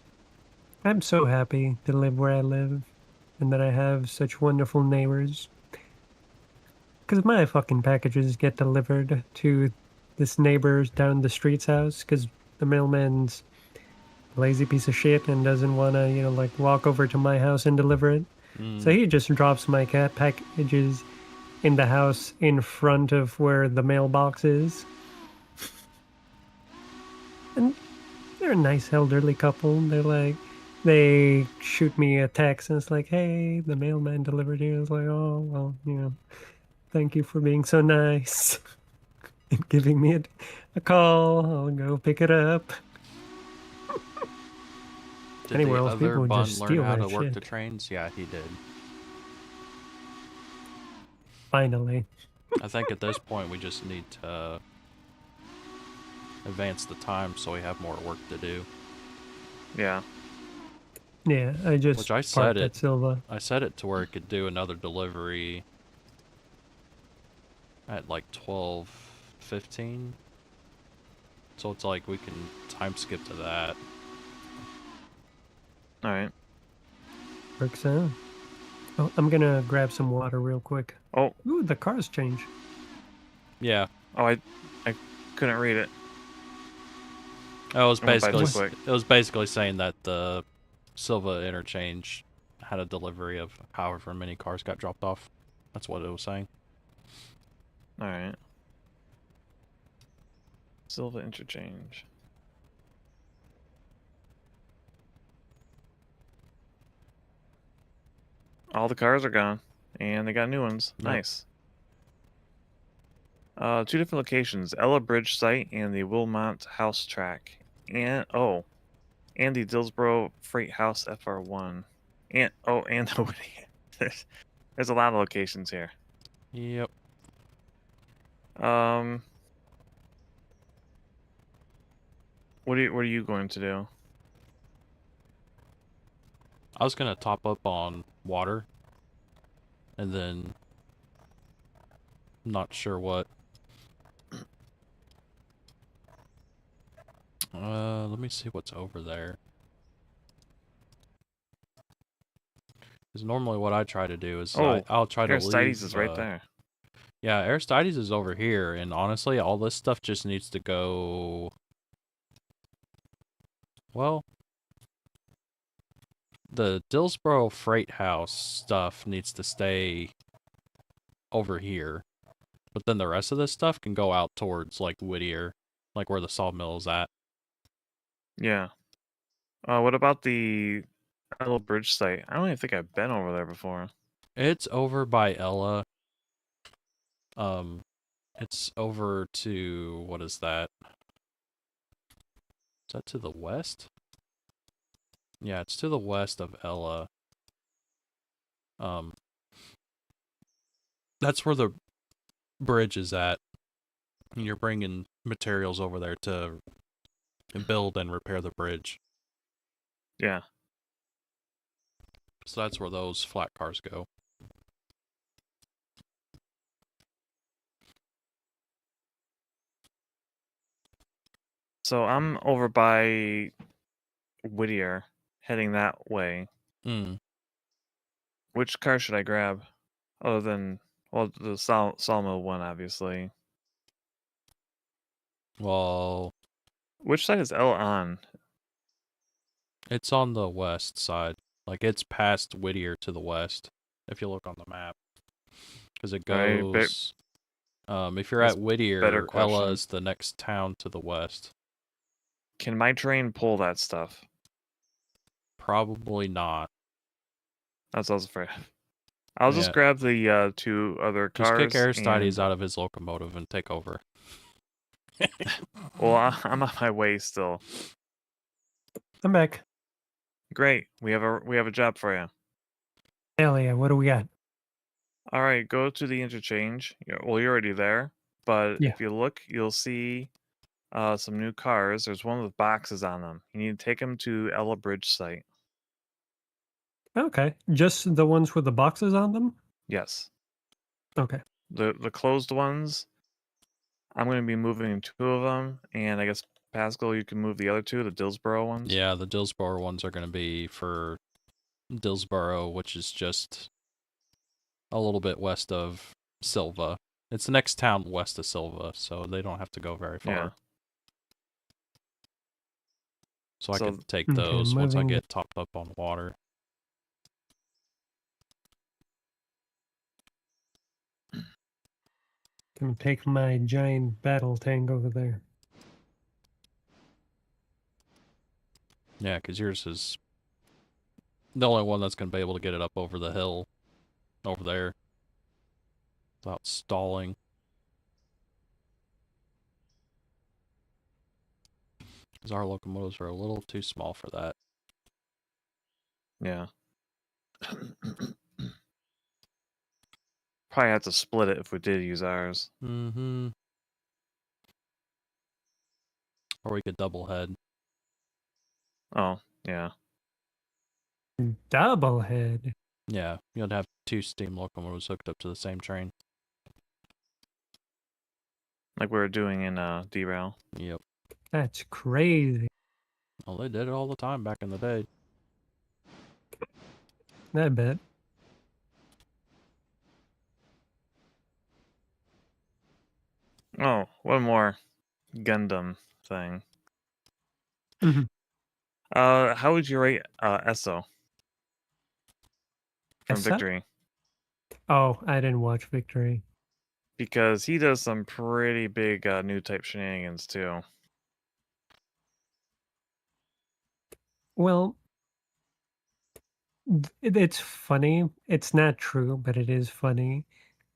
I'm so happy to live where I live and that I have such wonderful neighbors. Because my fucking packages get delivered to this neighbor's down the street's house because the mailman's a lazy piece of shit and doesn't want to, you know, like walk over to my house and deliver it. So he just drops my cat packages in the house in front of where the mailbox is. And they're a nice elderly couple. They're like, they shoot me a text and it's like, hey, the mailman delivered here. It's like, oh, well, you know, thank you for being so nice and giving me a call. I'll go pick it up. Did Anywhere the else, other people would bun just learn steal how that to work the shit. trains? Yeah, he did. Finally. I think at this point we just need to advance the time so we have more work to do. Yeah. Yeah, I just Which I set parked it. at Silva. I set it to where it could do another delivery at like 12:15. So it's like we can time skip to that. All right. Works out. Oh, I'm gonna grab some water real quick. Oh. Ooh, the car's changed. Yeah. Oh, I couldn't read it. It was It went by too basically quick. it was basically saying that the Silva interchange had a delivery of however many cars got dropped off. That's what it was saying. All right. Silva interchange. All the cars are gone, and they got new ones. Yep. Nice. 2 different locations: Ella Bridge site and the Wilmont House track. And Andy Dillsboro Freight House FR1. And nobody. There's a lot of locations here. Yep. What are you going to do? I was gonna top up on water, and then not sure what. Let me see what's over there. Because normally what I try to do is I'll try to leave. Aristides is right there. Yeah, Aristides is over here, and honestly, all this stuff just needs to go. Well, the Dillsboro Freight House stuff needs to stay over here, but then the rest of this stuff can go out towards like Whittier, like where the sawmill is at. Yeah. What about the Ella Bridge site? I don't even think I've been over there before. It's over by Ella. It's over to, what is that? Is that to the west? Yeah, it's to the west of Ella. That's where the bridge is at. And you're bringing materials over there to build and repair the bridge. Yeah. So that's where those flat cars go. So I'm over by Whittier, heading that way. Which car should I grab? Other than, well, the sawmill one, obviously. Well, which side is Ella on? It's on the west side. Like, it's past Whittier to the west, if you look on the map. Because it goes... if you're at Whittier, Ella is the next town to the west. Can my train pull that stuff? Probably not. That's what I was afraid of. I'll just grab the 2 other cars. Just kick Aristides out of his locomotive and take over. Well, I'm on my way still. I'm back. Great. We have a job for you. Hell yeah, what do we got? All right, go to the interchange. Well, you're already there, but Yeah. if you look, you'll see some new cars. There's one with boxes on them. You need to take them to Ella Bridge site. Okay, just the ones with the boxes on them? Yes. Okay. The closed ones, I'm going to be moving 2 of them, and I guess, Pascal, you can move the other 2, the Dillsboro ones? Yeah, the Dillsboro ones are going to be for Dillsboro, which is just a little bit west of Silva. It's the next town west of Silva, so they don't have to go very far. Yeah. So I can take those once I get topped up on water. Gonna take my giant battle tank over there. Yeah, because yours is the only one that's going to be able to get it up over the hill over there without stalling. Because our locomotives are a little too small for that. Yeah. Probably have to split it if we did use ours. Mm-hmm. Or we could double head. Oh, yeah. Double head? Yeah, you'd have 2 steam locomotives hooked up to the same train. Like we were doing in derail. Yep. That's crazy. Well, they did it all the time back in the day. I bet. Oh, one more Gundam thing. Mm-hmm. How would you rate Esso from Victory? Oh, I didn't watch Victory. Because he does some pretty big new type shenanigans too. Well, it's funny. It's not true, but it is funny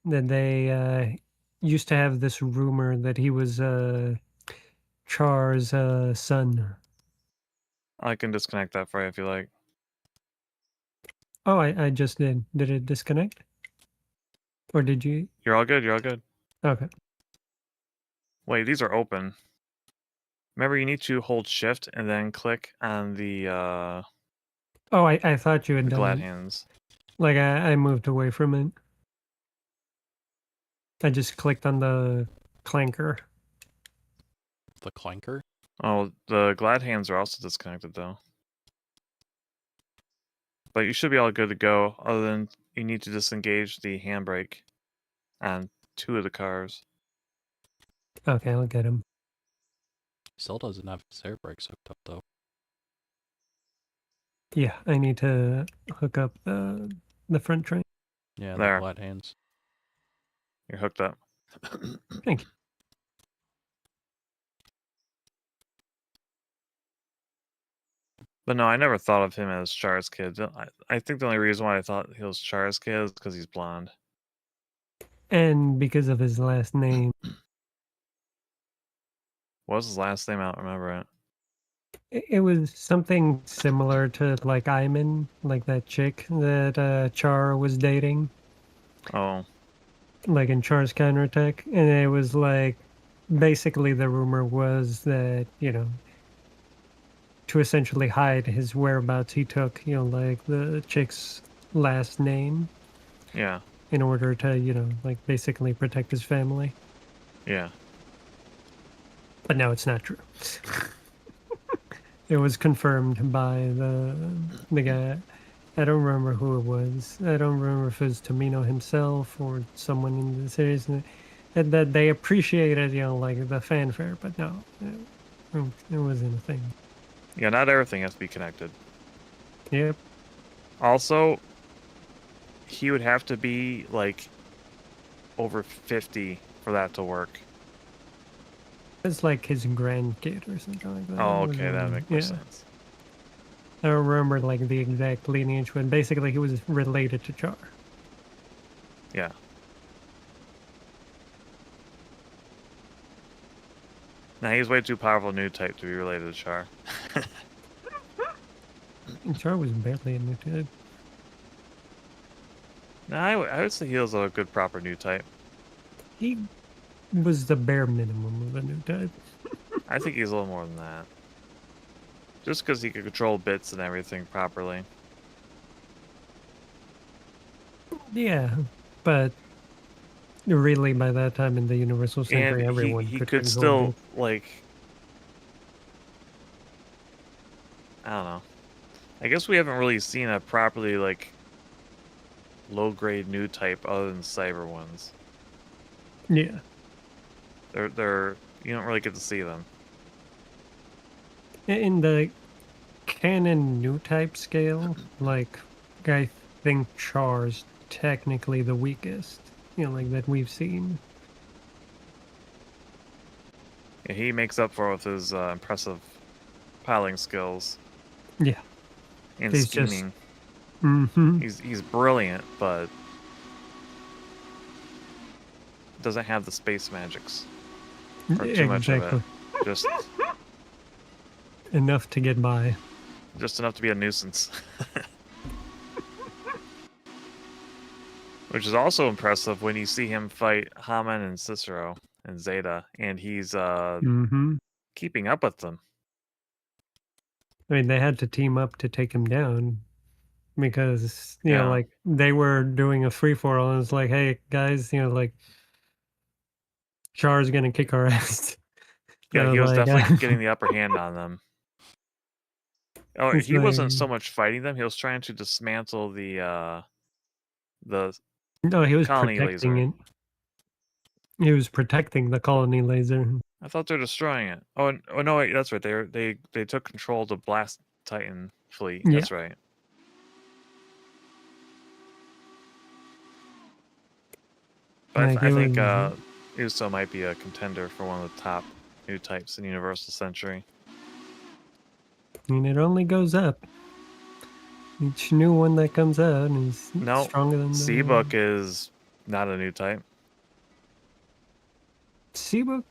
that they used to have this rumor that he was Char's son. I can disconnect that for you if you like. Oh, I just did. Did it disconnect? Or did you? You're all good. You're all good. Okay. Wait, these are open. Remember, you need to hold shift and then click on the Oh, I thought you had done glad it. hands. Like I moved away from it. I just clicked on the clanker. The clanker? Oh, the glad hands are also disconnected though. But you should be all good to go, other than you need to disengage the handbrake on 2 of the cars. Okay, I'll get him. Still doesn't have his air brakes hooked up though. Yeah, I need to hook up the front train. Yeah, There. the glad hands. You're hooked up. Thank you. But no, I never thought of him as Char's kid. I think the only reason why I thought he was Char's kid is because he's blonde. And because of his last name, What was his last name? I don't remember it. it was something similar to like Iman, like that chick that Char was dating, Oh, like in Char's counterattack. And it was like basically the rumor was that, to essentially hide his whereabouts, he took, like the chick's last name yeah, in order to, like basically protect his family. yeah. But no, it's not true. It was confirmed by the guy. I don't remember who it was. I don't remember if it was Tomino himself or someone in the series. And that they appreciated, like the fanfare, but no, it wasn't a thing. Yeah, not everything has to be connected. Yep. Also, he would have to be, like, over 50 for that to work. It's like his grandkid or something like that. Oh, It was okay, that really- makes more sense. I don't remember like the exact lineage, but basically he was related to Char. Yeah. Nah, he's way too powerful new type to be related to Char. And Char was barely a new type. Nah, I would say he was a good proper new type. He was the bare minimum of a new type. I think he's a little more than that. Just because he could control bits and everything properly. Yeah, but really by that time in the Universal Century, And everyone he could could control still, it. like... I don't know. I guess we haven't really seen a properly, like, low-grade new type other than cyber ones. Yeah. They're you don't really get to see them. In the canon new type scale, like, I think Char's technically the weakest, like that we've seen. Yeah, he makes up for it with his impressive piloting skills Yeah. and He's just- scheming. Mm-hmm. He's brilliant, but doesn't have the space magics or too much of it. Just Enough to get by. just enough to be a nuisance. Which is also impressive when you see him fight Haman and Cicero and Zeta, and he's Mm-hmm. keeping up with them. I mean, they had to team up to take him down because, Yeah. like, they were doing a free-for-all, and it's like, hey, guys, like, Char's gonna kick our ass. Yeah, he was like, definitely getting the upper hand on them. Oh, It's he wasn't like- so much fighting them; he was trying to dismantle the No, he was colony protecting laser. it. He was protecting the colony laser. I thought they're destroying it. Oh no, wait, that's right. They took control of the Blast Titan fleet. Yeah. That's right. But Like, I it think was- Uso might be a contender for one of the top new types in Universal Century. I mean, it only goes up. Each new one that comes out is No, stronger than the Seabook is not a new type. Seabook?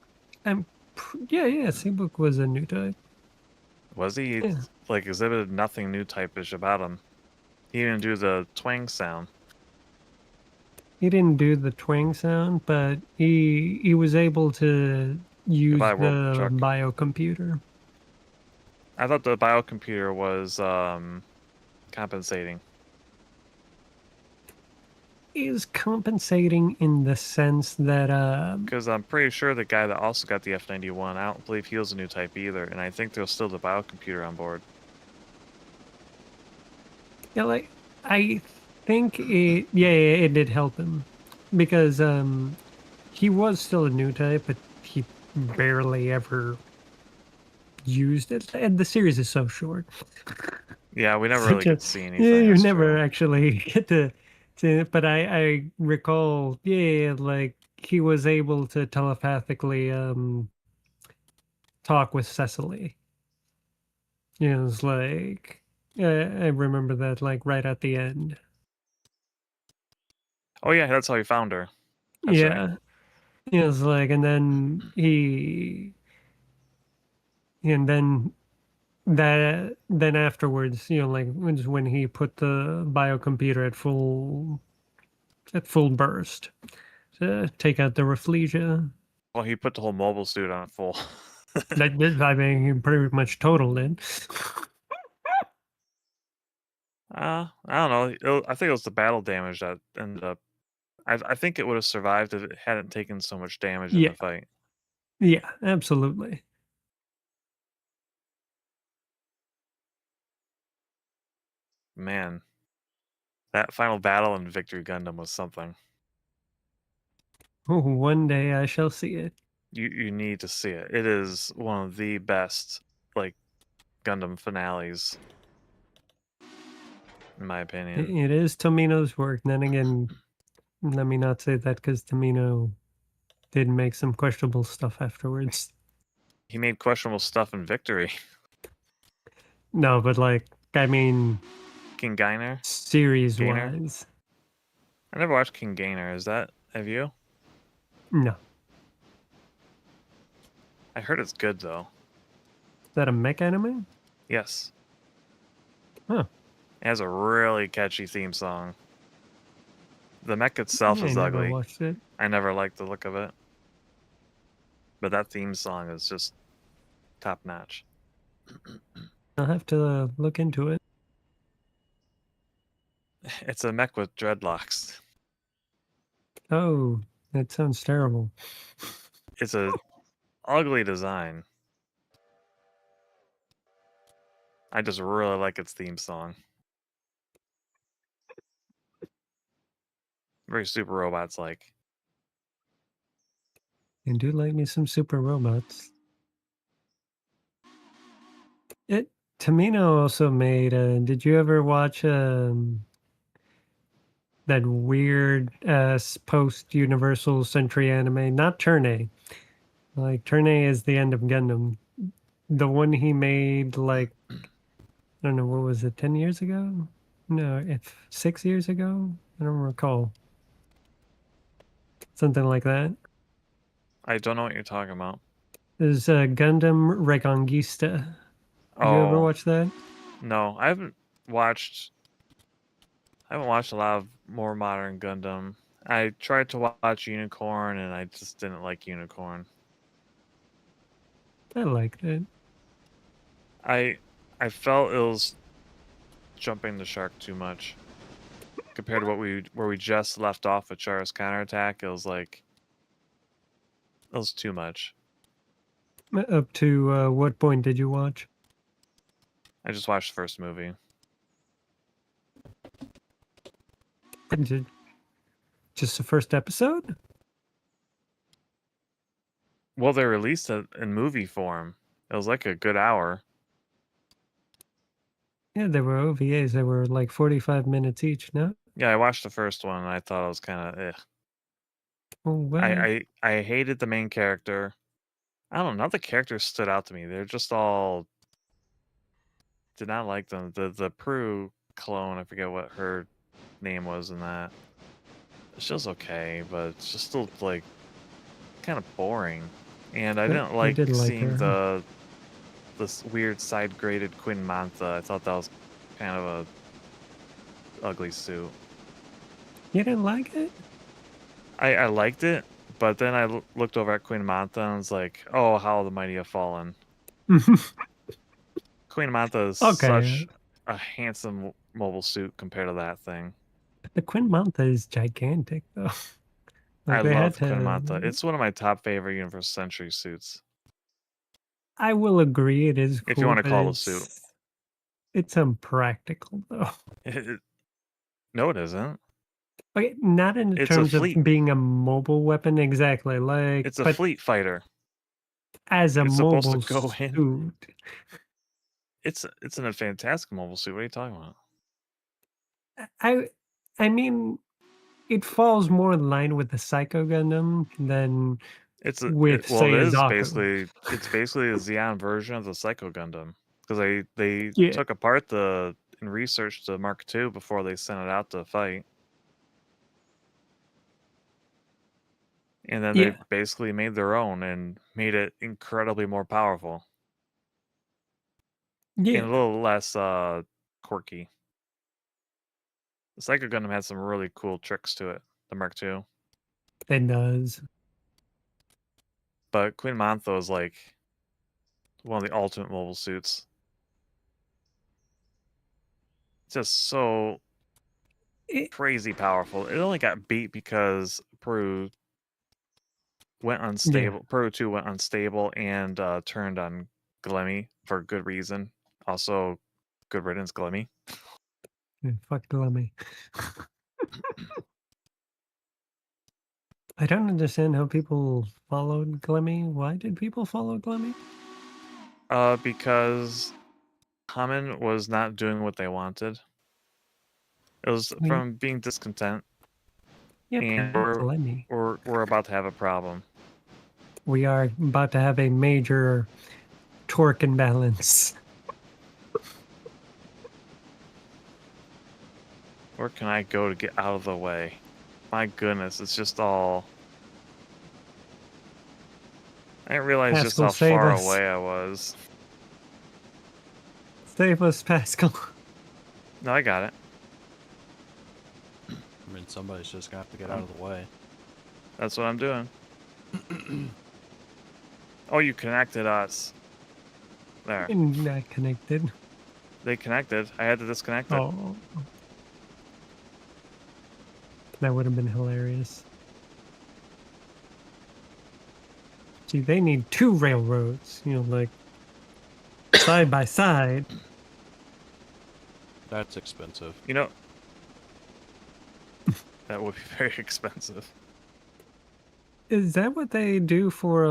Yeah, Seabook was a new type. Was he? Yeah. like exhibited nothing new type-ish about him. He didn't do the twang sound. He didn't do the twang sound, but he was able to use Goodbye, World the Truck. biocomputer. I thought the biocomputer was compensating. Is compensating in the sense that Because I'm pretty sure the guy that also got the F-91, I don't believe he was a new type either, and I think there's still the biocomputer on board. yeah, like I think it did help him because he was still a new type, but he barely ever used it, and the series is so short. Yeah, we never really get to see anything. Yeah, you that's never true. actually get to but I recall, like he was able to telepathically talk with Cecily. You know, it's like I remember that like right at the end. Oh yeah, that's how he found her. That's right. Yeah. You know, it's like and then afterwards, you know, like when he put the biocomputer at full burst to take out the Rafflesia. Well, he put the whole mobile suit on full. I mean, he pretty much totaled it. I don't know. I think it was the battle damage that ended up. I think it would have survived if it hadn't taken so much damage in Yeah, the fight. yeah, absolutely. Man, that final battle in Victory Gundam was something. Oh, one day I shall see it. You need to see it. It is one of the best like Gundam finales, in my opinion. It is Tomino's work. Then again, let me not say that because Tomino did make some questionable stuff afterwards. He made questionable stuff in Victory. No, but like, I mean, King Gainer. series Gainer? wise, I never watched King Gainer. Have you? no. I heard it's good though. Is that a mech anime? Yes. Huh. It has a really catchy theme song. The mech itself Yeah, I is never ugly. watched it. I never liked the look of it. But that theme song is just top notch. I'll have to look into it. It's a mech with dreadlocks. Oh, that sounds terrible. It's a ugly design. I just really like its theme song. Very Super Robots like. I do like me some super robots. Tamino also made. Did you ever watch that weird post Universal Century anime? Not Turn A. Like Turn A is the end of Gundam. The one he made like I don't know, what was it, 10 years ago? No, if 6 years ago? I don't recall. Something like that. I don't know what you're talking about. There's Gundam Reconquista. Did you ever Oh, watch that? no. I haven't watched a lot of more modern Gundam. I tried to watch Unicorn and I just didn't like Unicorn. I liked it. I felt it was jumping the shark too much compared to where we just left off with Chara's counterattack. It was like it was too much. Up to what point did you watch? I just watched the first movie. Just the first episode? Well, they released it in movie form. It was like a good hour. Yeah, they were OVAs. They were like 45 minutes each, no? Yeah, I watched the first one and I thought it was kind of Oh, well, I hated the main character. I don't know, none of the characters stood out to me. They're just all did not like them. The Prue clone, I forget what her name was in that. She was okay, but it's just still like kind of boring. And I didn't I like did like seeing her. this weird side graded Queen Mantha. I thought that was kind of a ugly suit. You didn't like it? I liked it, but then I looked over at Queen Mantha and was like, oh, how the mighty have fallen. Queen Mantha is Okay. such a handsome mobile suit compared to that thing. The Queen Mantha is gigantic, though. I they had love to. Queen Mantha. It's one of my top favorite Universal Century suits. I will agree, it is cool. If you want to but call it a suit. It's unpractical, though. No, it isn't. Okay, not in It's a terms of fleet. being a mobile weapon, exactly. Like, It's a but fleet fighter. as a It's supposed to mobile go in. suit, It's in a fantastic mobile suit. What are you talking about? I mean, it falls more in line with the Psycho Gundam than with, say, it a is Zaku. it's basically a Xeon version of the Psycho Gundam because they Yeah, took apart and researched the Mark II before they sent it out to fight, and then they yeah, basically made their own and made it incredibly more powerful and a yeah, little less quirky. The Psycho Gundam had some really cool tricks to it, the Mark II, it does. but Queen Mantha is like one of the ultimate mobile suits. It's just so It, crazy powerful. It only got beat because Peru went yeah, unstable. Peru 2 went unstable and turned on Glemmy for good reason. Also, good riddance, Glemmy. fuck Glummy. I don't understand how people followed Glemmy. Why did people follow Glemmy? Because Hammond was not doing what they wanted. It was We, from being discontent, yep, and Glemmy. we're about to have a problem. We are about to have a major torque imbalance. Where can I go to get out of the way? My goodness, it's just all... I didn't realize just Pascal, how save far us. away I was. Save us, Pascal. No, I got it. I mean, somebody's just got to get out of the way. That's what I'm doing. Oh, you connected us. There. Not connected. They connected. I had to disconnect it. Oh. That would have been hilarious. See, they need 2 railroads, like side by side. That's expensive. You know, that would be very expensive. Is that what they do for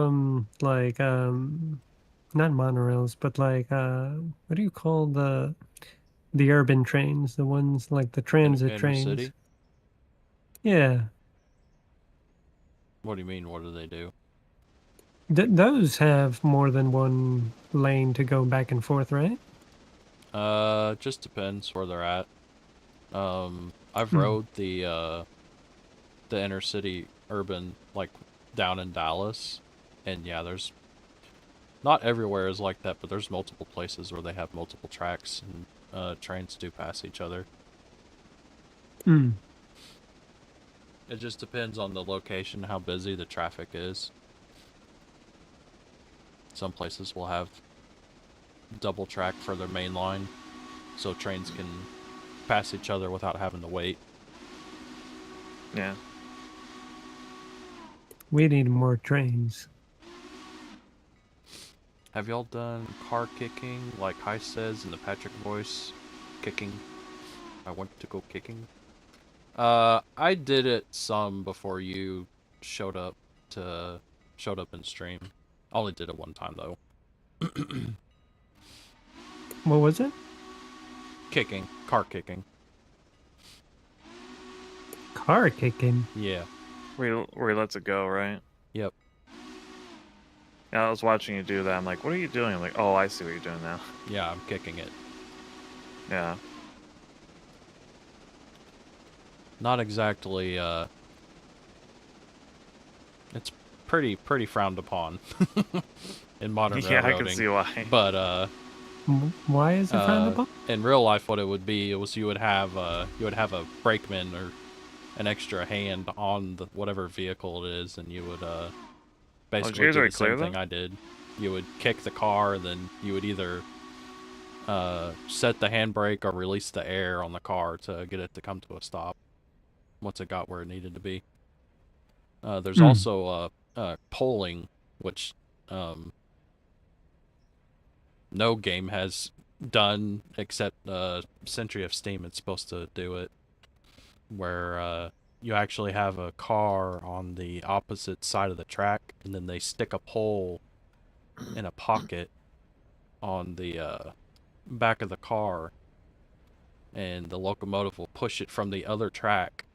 like not monorails, but like what do you call the urban trains, the ones like the transit Inner trains? city? Yeah. What do you mean? What do they do? Those have more than one lane to go back and forth, right? Just depends where they're at. I've Hmm. rode the inner city urban, like, down in Dallas, and yeah, there's not everywhere is like that, but there's multiple places where they have multiple tracks and trains do pass each other. Hmm. It just depends on the location, how busy the traffic is. Some places will have double track for their main line, so trains can pass each other without having to wait. Yeah. We need more trains. Have y'all done car kicking, like Heist says in the Patrick voice? Kicking. I went to go kicking. I did it some before you showed up in stream. I only did it one time though. What was it? Kicking. Car kicking. Car kicking. Yeah. Where he lets it go, right? Yep. Yeah, I was watching you do that. I'm like, what are you doing? I'm like, oh, I see what you're doing now. Yeah, I'm kicking it. Yeah. Not exactly, it's pretty frowned upon in modern Yeah, I railroading. can see why. But Why is it frowned upon? in real life, what it would be was you would have a brakeman or an extra hand on the whatever vehicle it is, and you would basically guys do already the same clear, thing I did. You would kick the car, and then you would either set the handbrake or release the air on the car to get it to come to a stop once it got where it needed to be. There's also polling, which no game has done except Century of Steam. It's supposed to do it, where you actually have a car on the opposite side of the track, and then they stick a pole in a pocket on the back of the car, and the locomotive will push it from the other track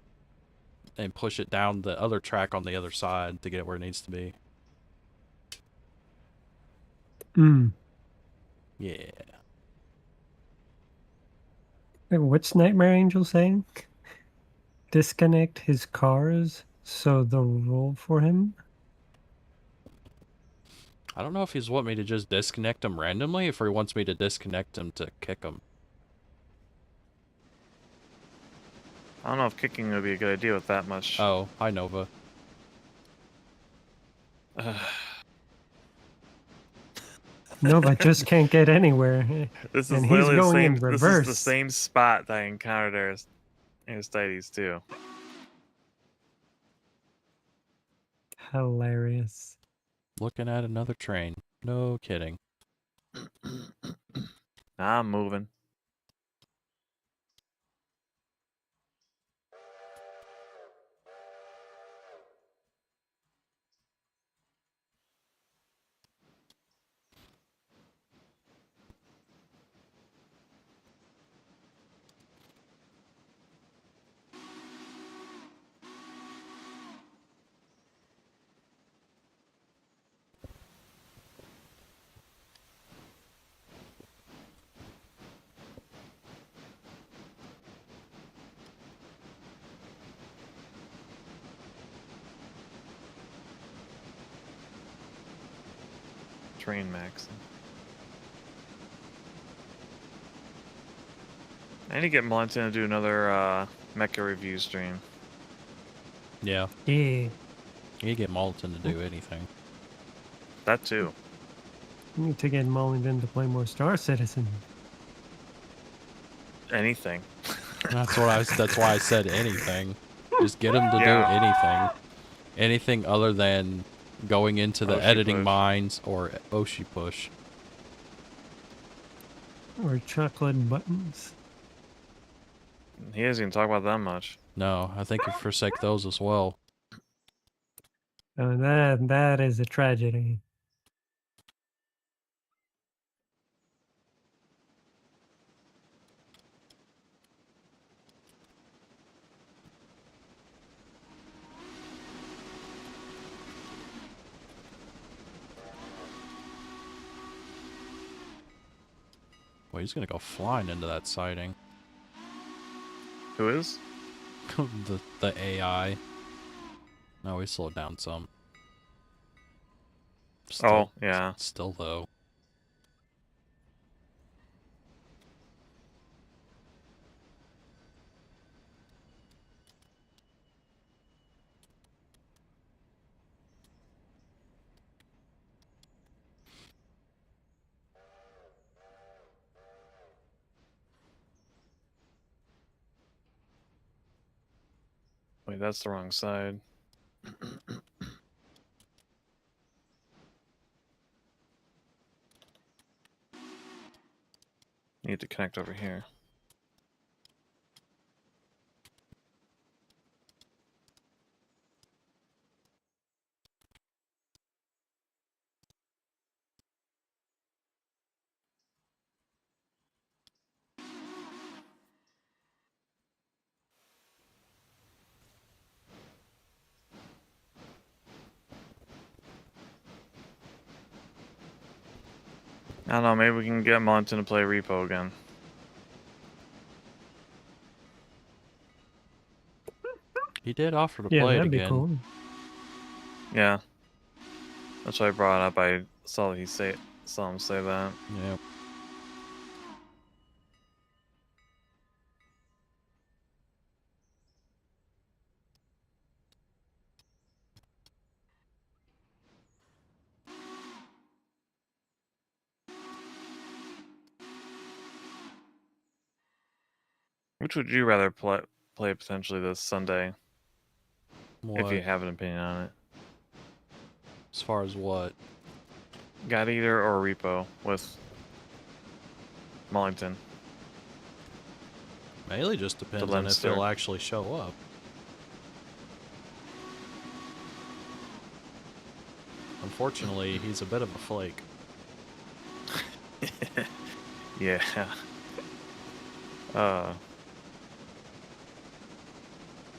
and push it down the other track on the other side to get it where it needs to be. Yeah. Wait, what's Nightmare Angel saying? Disconnect his cars so they'll roll for him? I don't know if he's want me to just disconnect him randomly, if he wants me to disconnect him to kick him. I don't know if kicking would be a good idea with that much. Oh, hi Nova. Nova just can't get anywhere. This is And he's literally the going same. in This is reverse. the same spot that I encountered Aristides too. Hilarious. Looking at another train. No kidding. I'm moving. Train maxing. I need to get Melinton to do another mecha review stream. Yeah. Yeah. You get Molten to do anything. That too. We need to get Mullington to play more Star Citizen. Anything. That's why I said anything. Just get him to do Yeah. anything. Anything other than going into the Oshi editing push. mines or Oshi push. Or chocolate buttons. He doesn't even talk about that much. No, I think you forsake those as well. Oh, that is a tragedy. Well, he's gonna go flying into that siding. Who is? the AI. No, we slowed down some. Oh, yeah. Still though. Wait, that's the wrong side. Need to connect over here. I don't know, maybe we can get Melinton to play Repo again. He did offer to Yeah, play it that'd be again. cool. Yeah. That's why I brought it up. I saw him say that. Yeah. Which would you rather play potentially this Sunday? What? If you have an opinion on it. As far as what? God Eater or Repo with Mullington? Mainly just depends on if Leinster. he'll actually show up. Unfortunately, he's a bit of a flake. Yeah.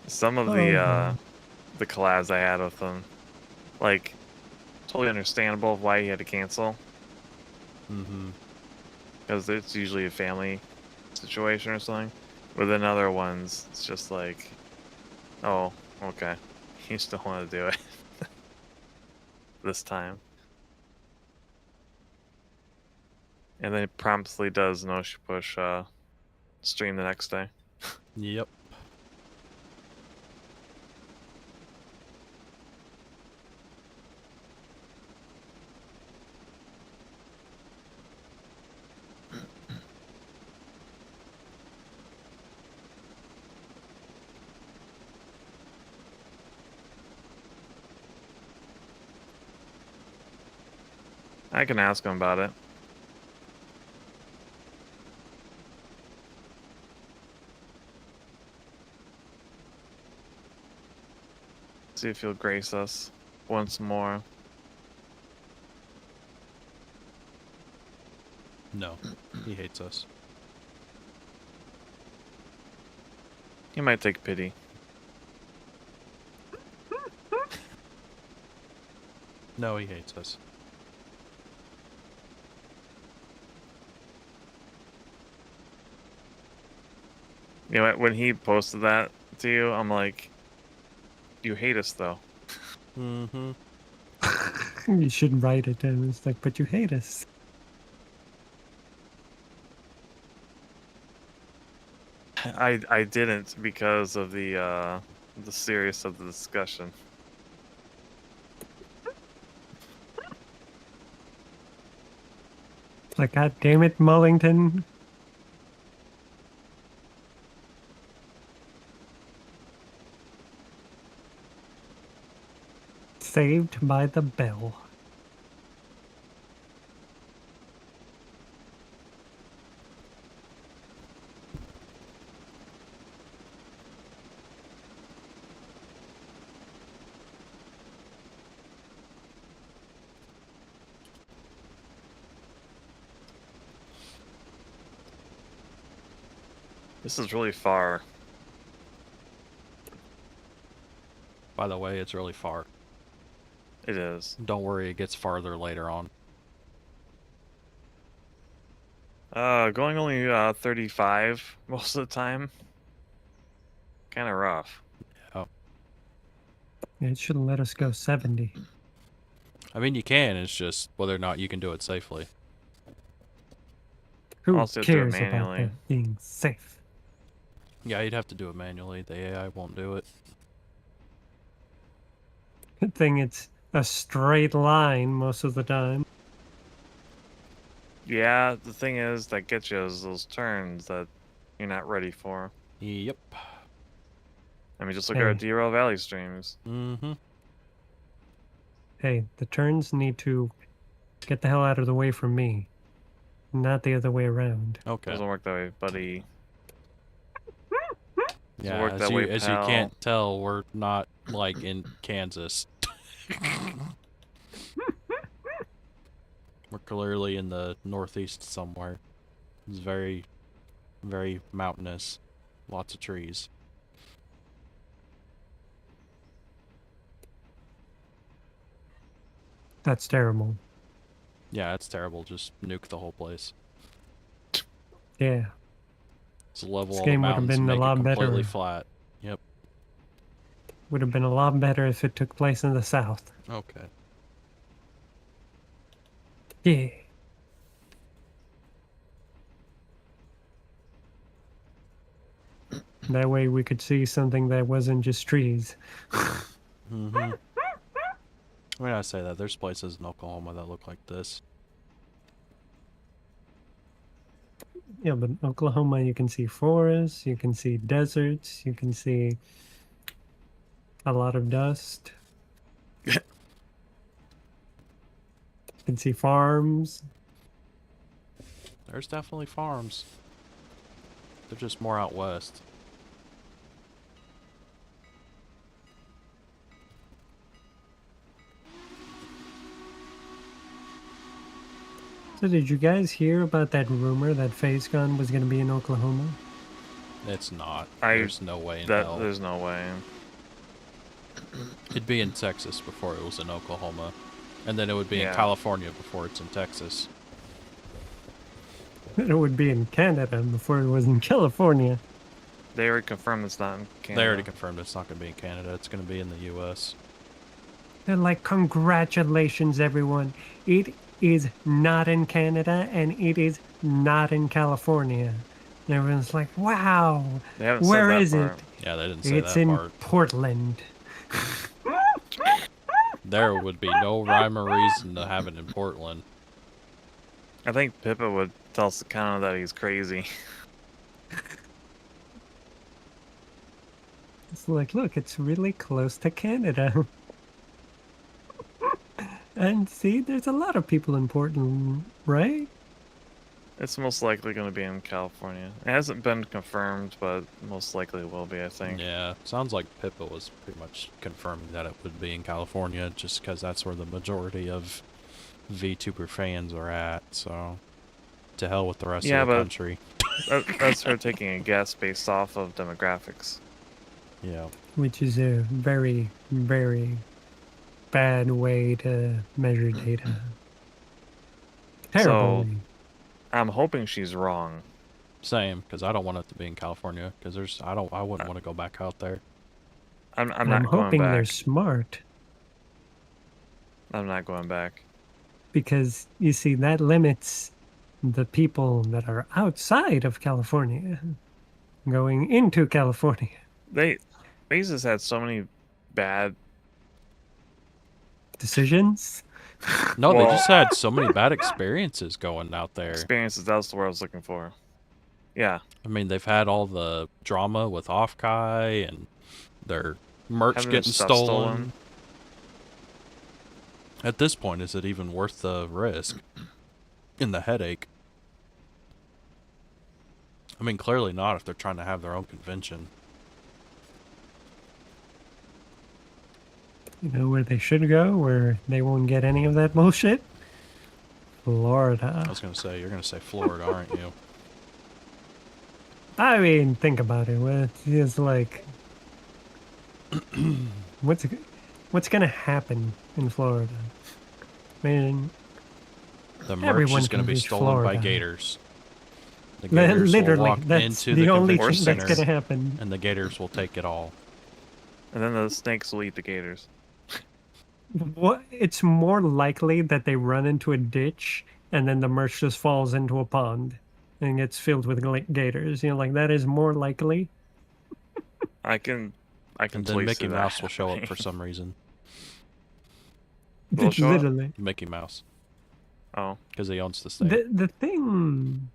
Some of the collabs I had with him, like, totally understandable of why he had to cancel. Mm-hmm. Because it's usually a family situation or something. But then other ones, it's just like, oh, okay. You still want to do it. This time. And then it promptly does no push stream the next day. Yep. I can ask him about it. See if he'll grace us once more. No, he hates us. He might take pity. No, he hates us. You know, when he posted that to you, I'm like, you hate us though. Mm-hmm. You should write it, and it's like, but you hate us. I didn't because of the seriousness of the discussion. It's like, God damn it, Mullington. Saved by the bell. This is really far. By the way, it's really far. It is. Don't worry, it gets farther later on. Going only 35 most of the time. Kind of rough. Yeah. It shouldn't let us go 70. I mean, you can, it's just whether or not you can do it safely. Who Also have to do it cares about manually. that being safe? Yeah, you'd have to do it manually. The AI won't do it. Good thing it's a straight line most of the time. Yeah, the thing is that gets you is those turns that you're not ready for. Yep. I mean, just look at our Hey. Derail Valley streams. Mm-hmm. Hey, the turns need to get the hell out of the way from me, not the other way around. Okay. Doesn't work that way, buddy. Yeah, work that way, as you pal. can't tell, we're not, like, in Kansas. We're clearly in the northeast somewhere. It's very, very mountainous. Lots of trees. That's terrible. Yeah, it's terrible. Just nuke the whole place. Yeah. Just level This all the game would have mountains and been a make it lot completely better. flat. Yep. Would have been a lot better if it took place in the south. Okay. Yeah. That way we could see something that wasn't just trees. Mm-hmm. I mean, I say that. There's places in Oklahoma that look like this. Yeah, but Oklahoma, you can see forests, you can see deserts, you can see a lot of dust. You can see farms. There's definitely farms. They're just more out west. So did you guys hear about that rumor that FaceCon was going to be in Oklahoma? It's not. I- There's no way in hell. There's no way. It'd be in Texas before it was in Oklahoma. And then it would be in Yeah. California before it's in Texas. It would be in Canada before it was in California. They already confirmed it's not in Canada. They already confirmed it's not going to be in Canada. It's going to be in the U.S. They're like, congratulations, everyone. It is not in Canada and it is not in California. And everyone's like, wow, They haven't where said that is it? part. Yeah, they didn't say It's that in part. Portland. There would be no rhyme or reason to have it in Portland. I think Pippa would tell Sakano that he's crazy. It's like, look, it's really close to Canada. And see, there's a lot of people in Portland, right? It's most likely going to be in California. It hasn't been confirmed, but most likely it will be, I think. Yeah, sounds like Pippa was pretty much confirming that it would be in California just because that's where the majority of VTuber fans are at, so to hell with the rest Yeah, of the but- country. That's her taking a guess based off of demographics. Yeah. Which is a very, very bad way to measure data. Terrible. I'm hoping she's wrong. Same, because I don't want it to be in California, because I wouldn't want to go back out there. I'm I'm not going hoping they're back. smart I'm not going back. because you see that limits the people that are outside of California going into California. They just had so many bad. Decisions. No, they Well- just had so many bad experiences going out there. experiences. That's the word I was looking for. Yeah, I mean, they've had all the drama with Offkai and their merch having their getting stuff stolen. At this point, is it even worth the risk and the headache? I mean, clearly not if they're trying to have their own convention. You know where they should go, where they won't get any of that bullshit? Florida. I was going to say, you're going to say Florida, aren't you? I mean, think about it. It's like, what's gonna happen in Florida? I mean, The merch Everyone is going to can be use stolen by Florida. gators. The gators will literally, walk that's into the the only convention thing that's center, gonna happen. and the gators will take it all. and then the snakes will eat the gators. What? It's more likely that they run into a ditch and then the merch just falls into a pond and gets filled with gators. You know, like that is more likely. I can And then totally Mickey see that Mouse will show up happening. for some reason. Will show up? Literally. Mickey Mouse, Oh, because he owns the state. The thing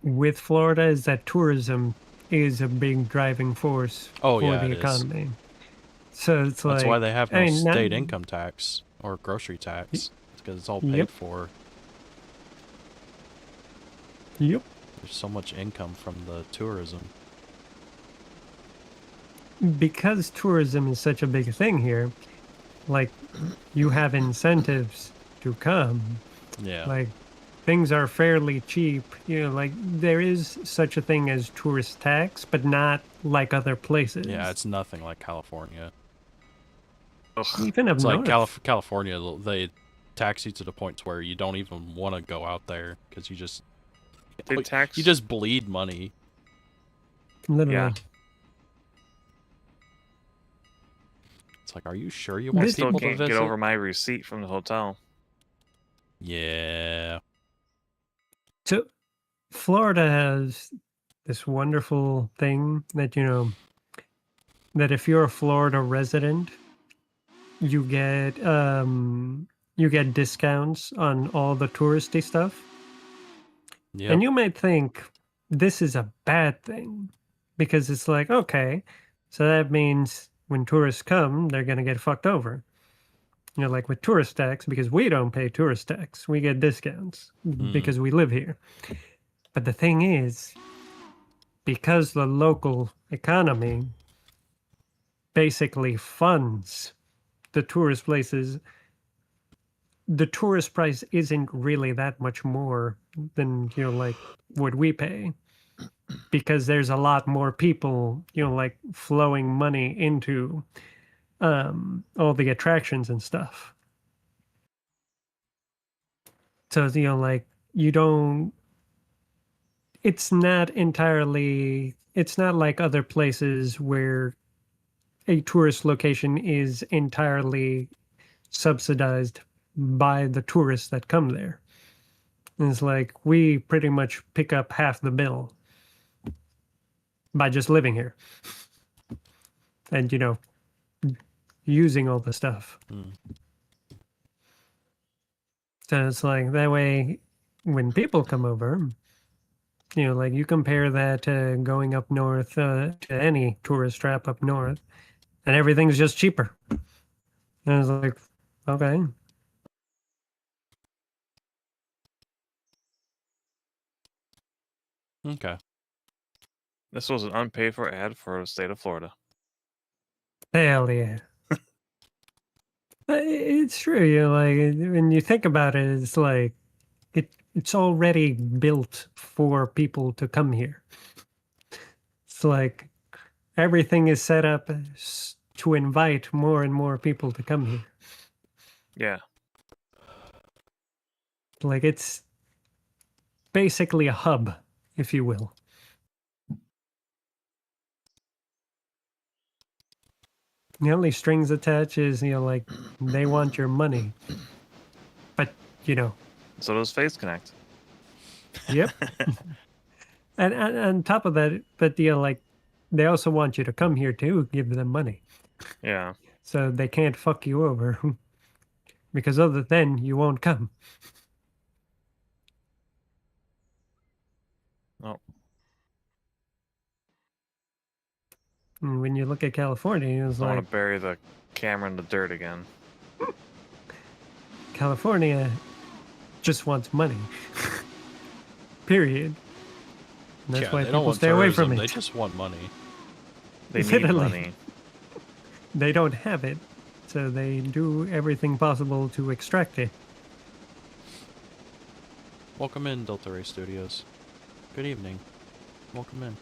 with Florida is that tourism is a big driving force Oh, for yeah, the it is. economy. So it's like That's why they have no I mean, not- state income tax or grocery tax. Because it's all paid Yep. for. Yep. There's so much income from the tourism. Because tourism is such a big thing here, like you have incentives to come. Yeah. Like things are fairly cheap. You know, like there is such a thing as tourist tax, but not like other places. Yeah, it's nothing like California. ugh. even up It's like north. California, they tax you to the point where you don't even want to go out there because you just They tax. you just bleed money. Literally. yeah. It's like, are you sure you I want still people to can't visit? get over my receipt from the hotel. Yeah. So Florida has this wonderful thing that, that if you're a Florida resident, you get discounts on all the touristy stuff. Yep. And you might think this is a bad thing because it's like, okay, so that means when tourists come, they're going to get fucked over. Like with tourist tax, because we don't pay tourist tax, we get discounts because we live here. But the thing is, because the local economy basically funds the tourist places, the tourist price isn't really that much more than, like what we pay. Because there's a lot more people, like flowing money into all the attractions and stuff. So, like you don't, it's not like other places where a tourist location is entirely subsidized by the tourists that come there. And it's like we pretty much pick up half the bill by just living here and, using all the stuff. So it's like that way when people come over, like you compare that to going up north to any tourist trap up north, and everything's just cheaper. And it's like, okay. Okay. This was an unpaid for ad for the state of Florida. Hell yeah. It's true, like when you think about it, it's like it's already built for people to come here. It's like everything is set up to invite more and more people to come here. Yeah. Like it's basically a hub, if you will. The only strings attached is, like they want your money. But, So does Face Connect. yep. and on top of that, but, like they also want you to come here too, give them money. Yeah. So they can't fuck you over because other than you won't come. Oh. And when you look at California, it's I like want to bury the camera in the dirt again. California just wants money. Period. And that's why they don't people want stay away from tourism, it. They just want money. They need Literally. money. They don't have it, so they do everything possible to extract it. Welcome in, Delta Ray Studios. Good evening. Welcome in.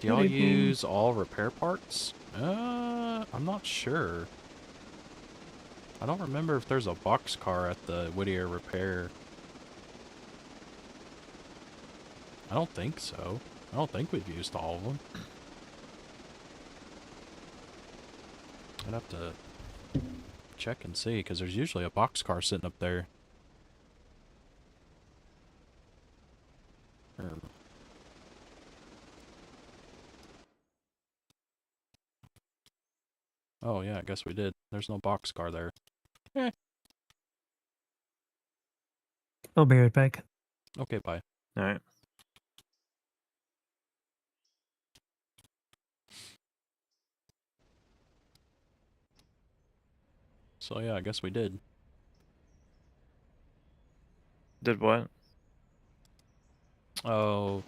Do Good y'all evening. use all repair parts? I'm not sure. I don't remember if there's a boxcar at the Whittier Repair. I don't think so. I don't think we've used all of them. I'd have to check and see, because there's usually a boxcar sitting up there. Oh yeah, I guess we did. There's no boxcar there. I'll be right back. Okay, bye. All right. So yeah, I guess we did. Did what? Oh,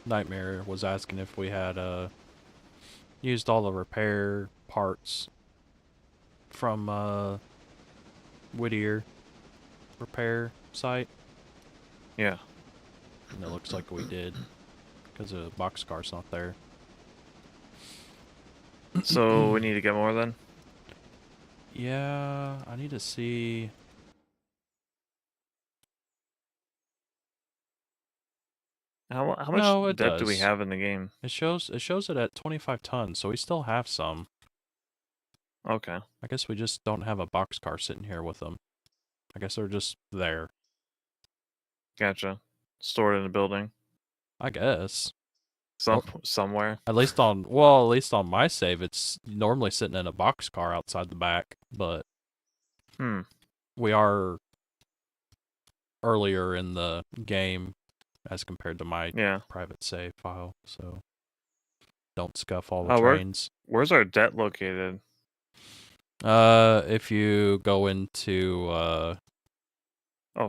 Nightmare was asking if we had used all the repair parts from Whittier repair site. Yeah. And it looks like we did, because the boxcar's not there. So we need to get more then? Yeah, I need to see. How No, much it depth do we does. have in the game? It shows it at 25 tons, so we still have some. Okay. I guess we just don't have a boxcar sitting here with them. I guess they're just there. Gotcha. Stored in a building. I guess. Somewhere. At least on my save, it's normally sitting in a boxcar outside the back, but we are earlier in the game as compared to my private save file, so don't scuff all the trains. Where's our debt located? If you go into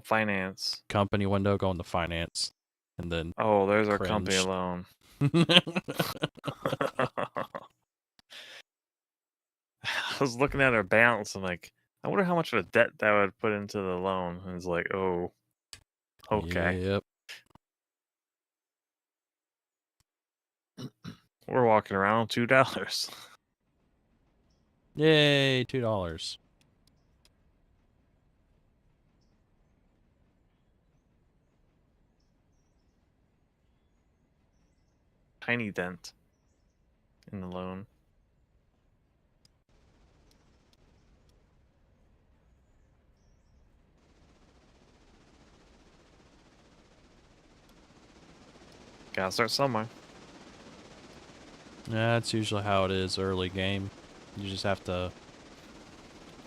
finance. company window, go into finance, and then there's our company loan. I was looking at our balance. I'm like, I wonder how much of a debt that would put into the loan. And it's like, oh, okay. Yep. We're walking around $2. Yay, $2. Tiny dent in the loan. Gotta start somewhere. Yeah, that's usually how it is early game. You just have to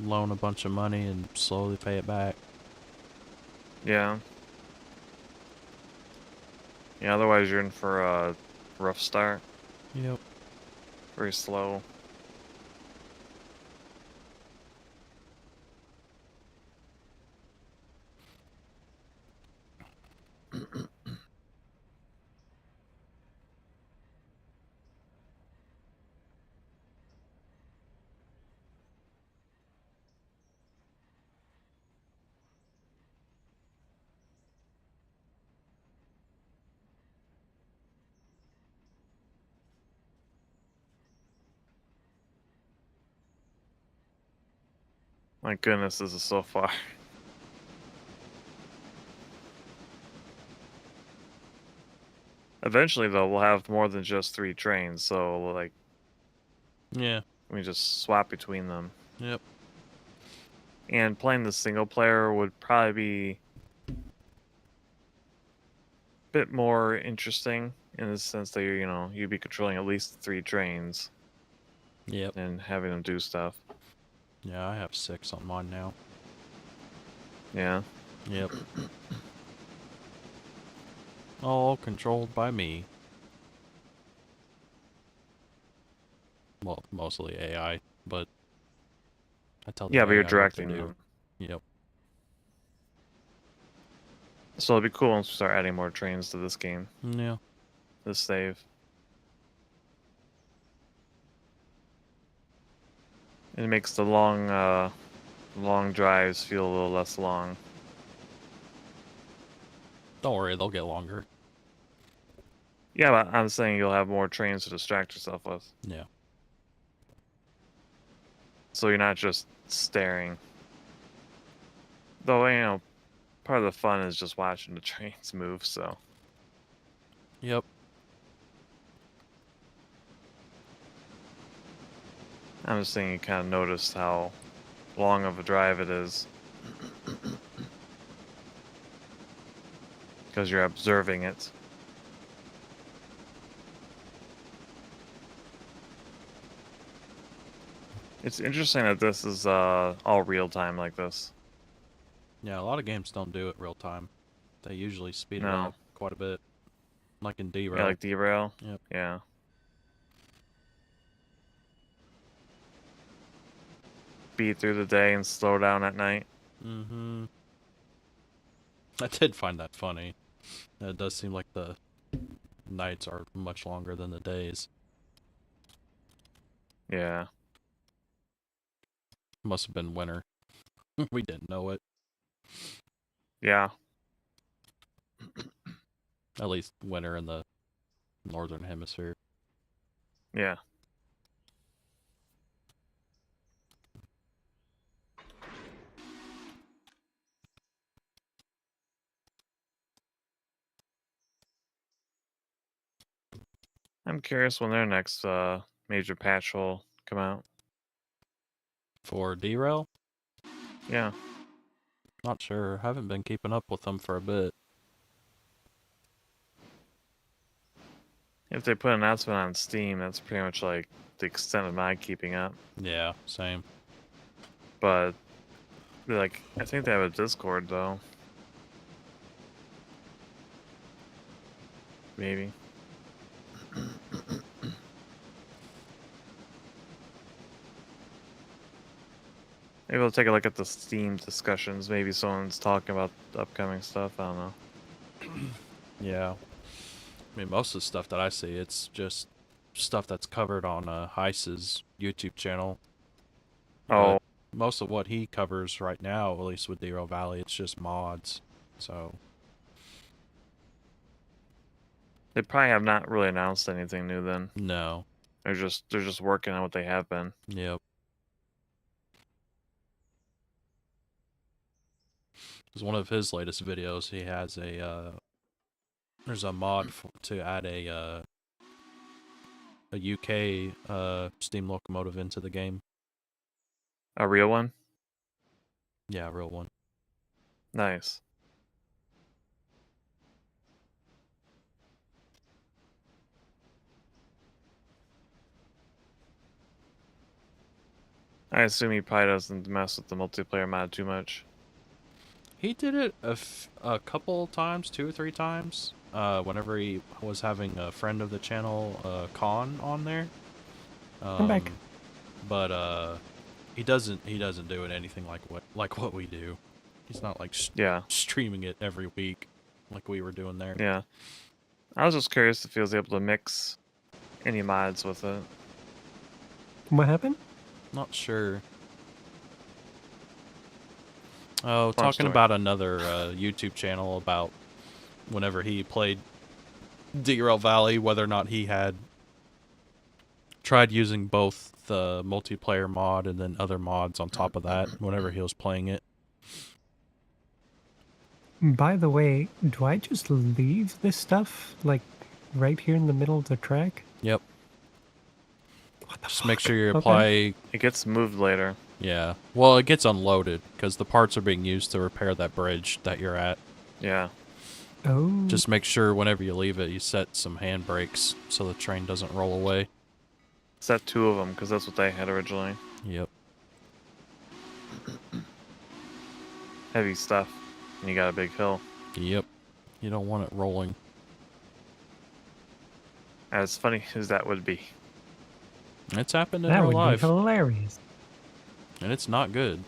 loan a bunch of money and slowly pay it back. Yeah. Yeah, otherwise you're in for a rough start. Yep. Very slow. My goodness, this is so far. Eventually, though, we'll have more than just 3 trains, so, like... Yeah. We just swap between them. Yep. And playing the single player would probably be a bit more interesting in the sense that you'd be controlling at least 3 trains. Yep. And having them do stuff. Yeah, I have 6 on mine now. Yeah. Yep. All controlled by me. Well, mostly AI, but I tell the Yeah, but you're AI what to directing do. them. Yep. So it'll be cool once we start adding more trains to this game. Yeah. This save. It makes the long drives feel a little less long. Don't worry, they'll get longer. Yeah, but I'm saying you'll have more trains to distract yourself with. Yeah. So you're not just staring. Though, part of the fun is just watching the trains move, so. Yep. I'm just saying you kind of notice how long of a drive it is. Because you're observing it. It's interesting that this is all real time like this. Yeah, a lot of games don't do it real time. They usually speed it up quite a bit. Like in Derail. Yeah, like Derail? Yep. Yeah. Speed through the day and slow down at night. Mm-hmm. I did find that funny. It does seem like the nights are much longer than the days. Yeah. Must have been winter. We didn't know it. Yeah. At least winter in the northern hemisphere. Yeah. I'm curious when their next major patch will come out. For Derail? Yeah. Not sure. Haven't been keeping up with them for a bit. If they put an announcement on Steam, that's pretty much like the extent of my keeping up. Yeah, same. But like, I think they have a Discord though. Maybe. Maybe we'll take a look at the Steam discussions. Maybe someone's talking about the upcoming stuff. I don't know. Yeah. I mean, most of the stuff that I see, it's just stuff that's covered on Heiss's YouTube channel. Oh, But most of what he covers right now, at least with Zero Valley, it's just mods. So, they probably have not really announced anything new then. no. They're just working on what they have been. Yep. Because one of his latest videos, he has a, there's a mod to add a UK steam locomotive into the game. A real one? Yeah, a real one. Nice. I assume he probably doesn't mess with the multiplayer mod too much. He did it a couple times, 2 or 3 times, whenever he was having a friend of the channel, Khan, on there. I'm back. But he doesn't do it anything like what we do. He's not like Yeah. streaming it every week like we were doing there. Yeah. I was just curious if he was able to mix any mods with it. What happened? Not sure. Oh, Fun talking story. about another YouTube channel about whenever he played DRL Valley, whether or not he had tried using both the multiplayer mod and then other mods on top of that whenever he was playing it. By the way, do I just leave this stuff, like, right here in the middle of the track? Yep. What the Just fuck? make sure you Okay. apply... It gets moved later. Yeah. Well, it gets unloaded because the parts are being used to repair that bridge that you're at. Yeah. Oh. Just make sure whenever you leave it, you set some handbrakes so the train doesn't roll away. Set 2 of them because that's what they had originally. Yep. Heavy stuff. And you got a big hill. Yep. You don't want it rolling. As funny as that would be. It's happened in that real would life. be hilarious. And it's not good.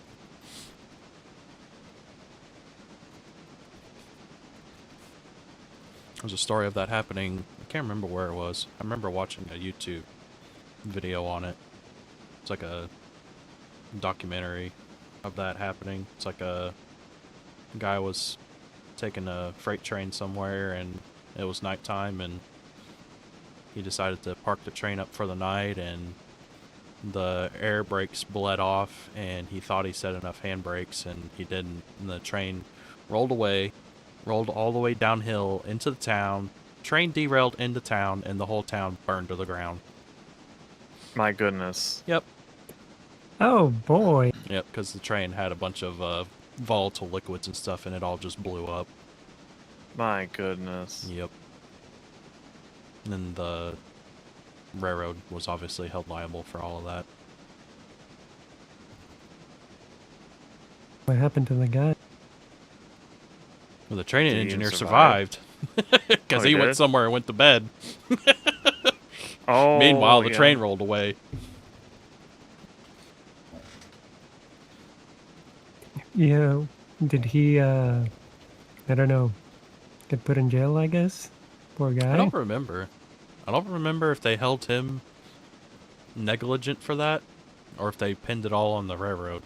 There's a story of that happening. I can't remember where it was. I remember watching a YouTube video on it. It's like a documentary of that happening. It's like a guy was taking a freight train somewhere and it was nighttime and he decided to park the train up for the night and the air brakes bled off and he thought he set enough handbrakes and he didn't, and the train rolled all the way downhill into the town, train derailed into town, and the whole town burned to the ground. My goodness. Yep. Oh boy. Yep, because the train had a bunch of volatile liquids and stuff and it all just blew up. My goodness. Yep. And then the railroad was obviously held liable for all of that. What happened to the guy? Well, the train Did he even engineer survive? survived. Because Oh, he he went did? somewhere and went to bed. Oh. Meanwhile, the yeah. train rolled away. Yeah. Did he, I don't know, get put in jail, I guess? Poor guy. I don't remember. I don't remember if they held him negligent for that, or if they pinned it all on the railroad.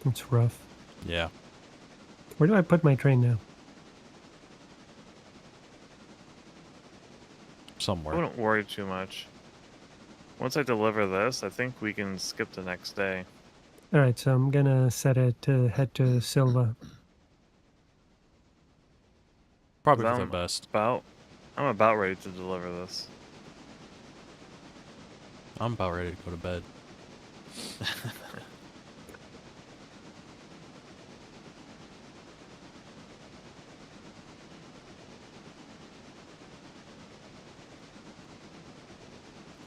It's rough. Yeah. Where do I put my train now? I Somewhere. wouldn't worry too much. Once I deliver this, I think we can skip the next day. Alright, so I'm gonna set it to head to Silva. Probably for I'm the best. I'm about ready to deliver this. I'm about ready to go to bed.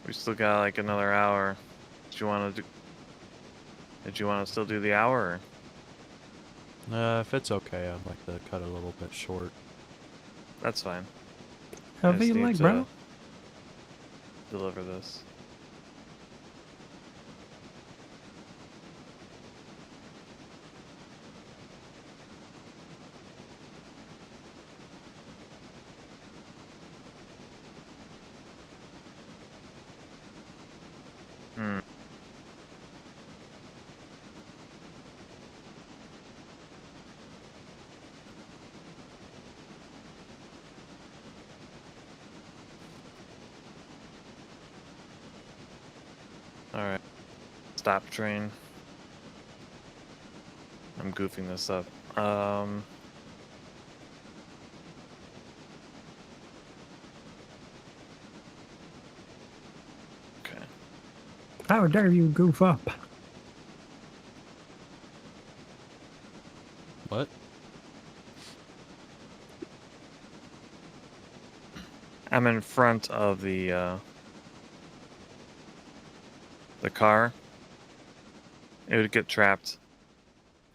We still got like another hour. Did you want to still do the hour? If it's okay, I'd like to cut it a little bit short. That's fine. I However just you need like, to bro. deliver this. Hmm. Alright. Stop train. I'm goofing this up. Okay. How dare you goof up? What? I'm in front of the car. It would get trapped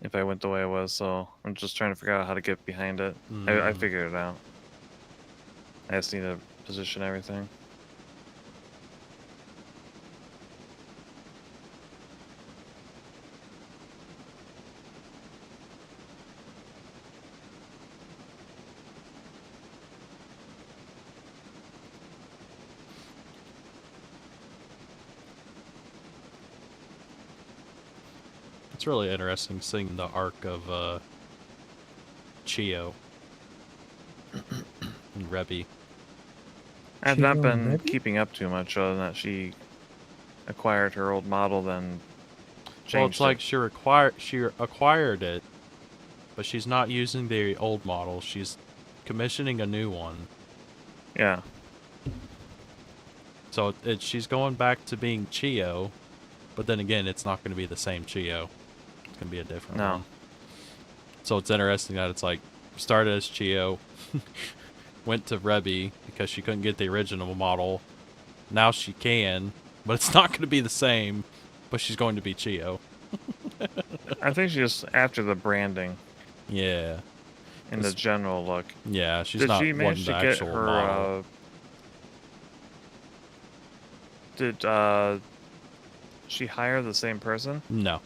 if I went the way I was, so I'm just trying to figure out how to get behind it. I figured it out. I just need to position everything. It's really interesting seeing the arc of Chio and Rebby. I've not Chio been Rebby? keeping up too much other than that she acquired her old model, then changed Well, it's like it. she acquired it, but she's not using the old model. She's commissioning a new one. Yeah. So she's going back to being Chio, but then again, it's not going to be the same Chio. It's going to be a different No. one. So it's interesting that it's like started as Chio, went to Rebby because she couldn't get the original model. Now she can, but it's not going to be the same, but she's going to be Chio. I think she's just after the branding Yeah. and the general look. Yeah, she's Did not she manage wanting to the get actual her model. did she hire the same person? No.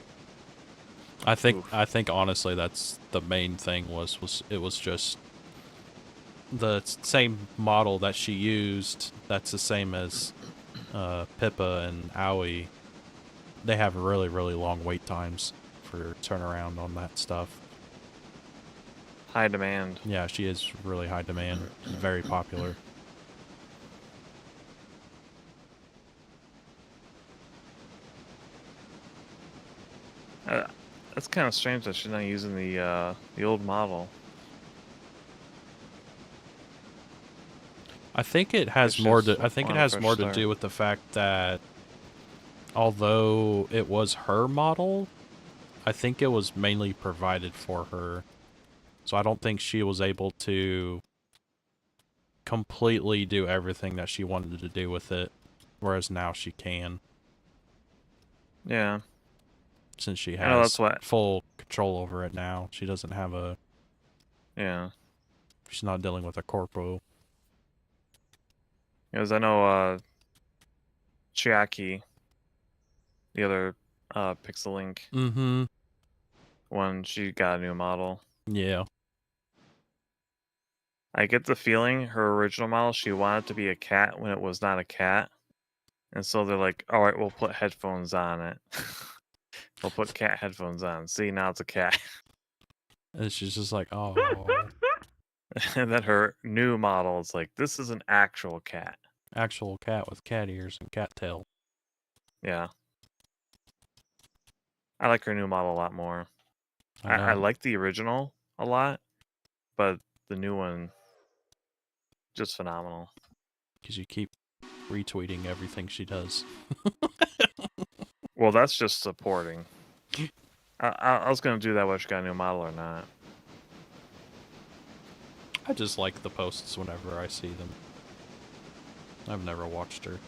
I think Oof. honestly that's the main thing was it was just the same model that she used. That's the same as Pippa and Owie. They have really long wait times for turnaround on that stuff. High demand. Yeah, she is really high demand. She's very popular. That's kind of strange that she's not using the old model. I think it has She more just to. I think it wanted a has fresh more to start. do with the fact that although it was her model, I think it was mainly provided for her. So I don't think she was able to completely do everything that she wanted to do with it, whereas now she can, Yeah. since she I know that's has what. full control over it now. She doesn't have a. Yeah. She's not dealing with a corpo. Because I know Chiaki, the other Pixel Link Mm-hmm. one, she got a new model. Yeah. I get the feeling her original model, she wanted to be a cat when it was not a cat. And so they're like, all right, we'll put headphones on it. We'll put cat headphones on. See, now it's a cat. And she's just like, oh, And then her new model is like, this is an actual cat. actual cat with cat ears and cat tail. Yeah. I like her new model a lot more. I I know, like the original a lot, but the new one, just phenomenal. because you keep retweeting everything she does. Well, that's just supporting. I was going to do that whether she got a new model or not. I just like the posts whenever I see them. I've never watched her.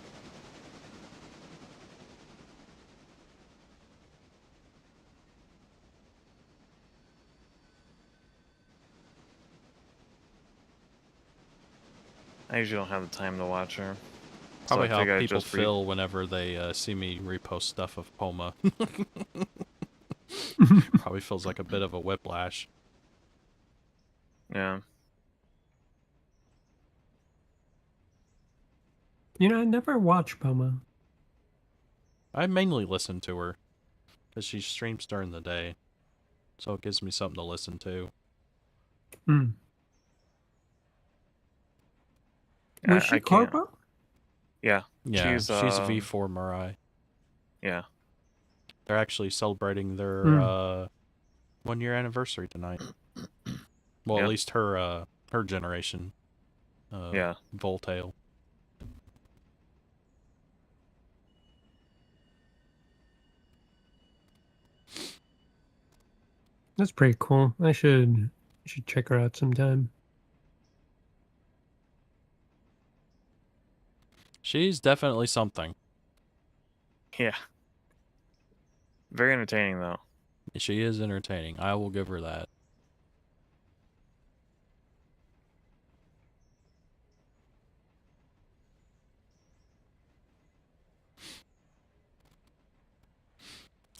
I usually don't have the time to watch her. Probably so I how figure I'd people just read. feel whenever they see me repost stuff of Poma. Probably feels like a bit of a whiplash. Yeah. You know, I never watch Poma. I mainly listen to her because she streams during the day, so it gives me something to listen to. Mm. Was she I can't. Corpo? Yeah. Yeah, she's V4 Mirai. Yeah. They're actually celebrating their Mm. 1-year anniversary tonight. Well, at Yep. least her generation. Yeah. Voltail. That's pretty cool. I should check her out sometime. She's definitely something. Yeah. Very entertaining though. She is entertaining. I will give her that.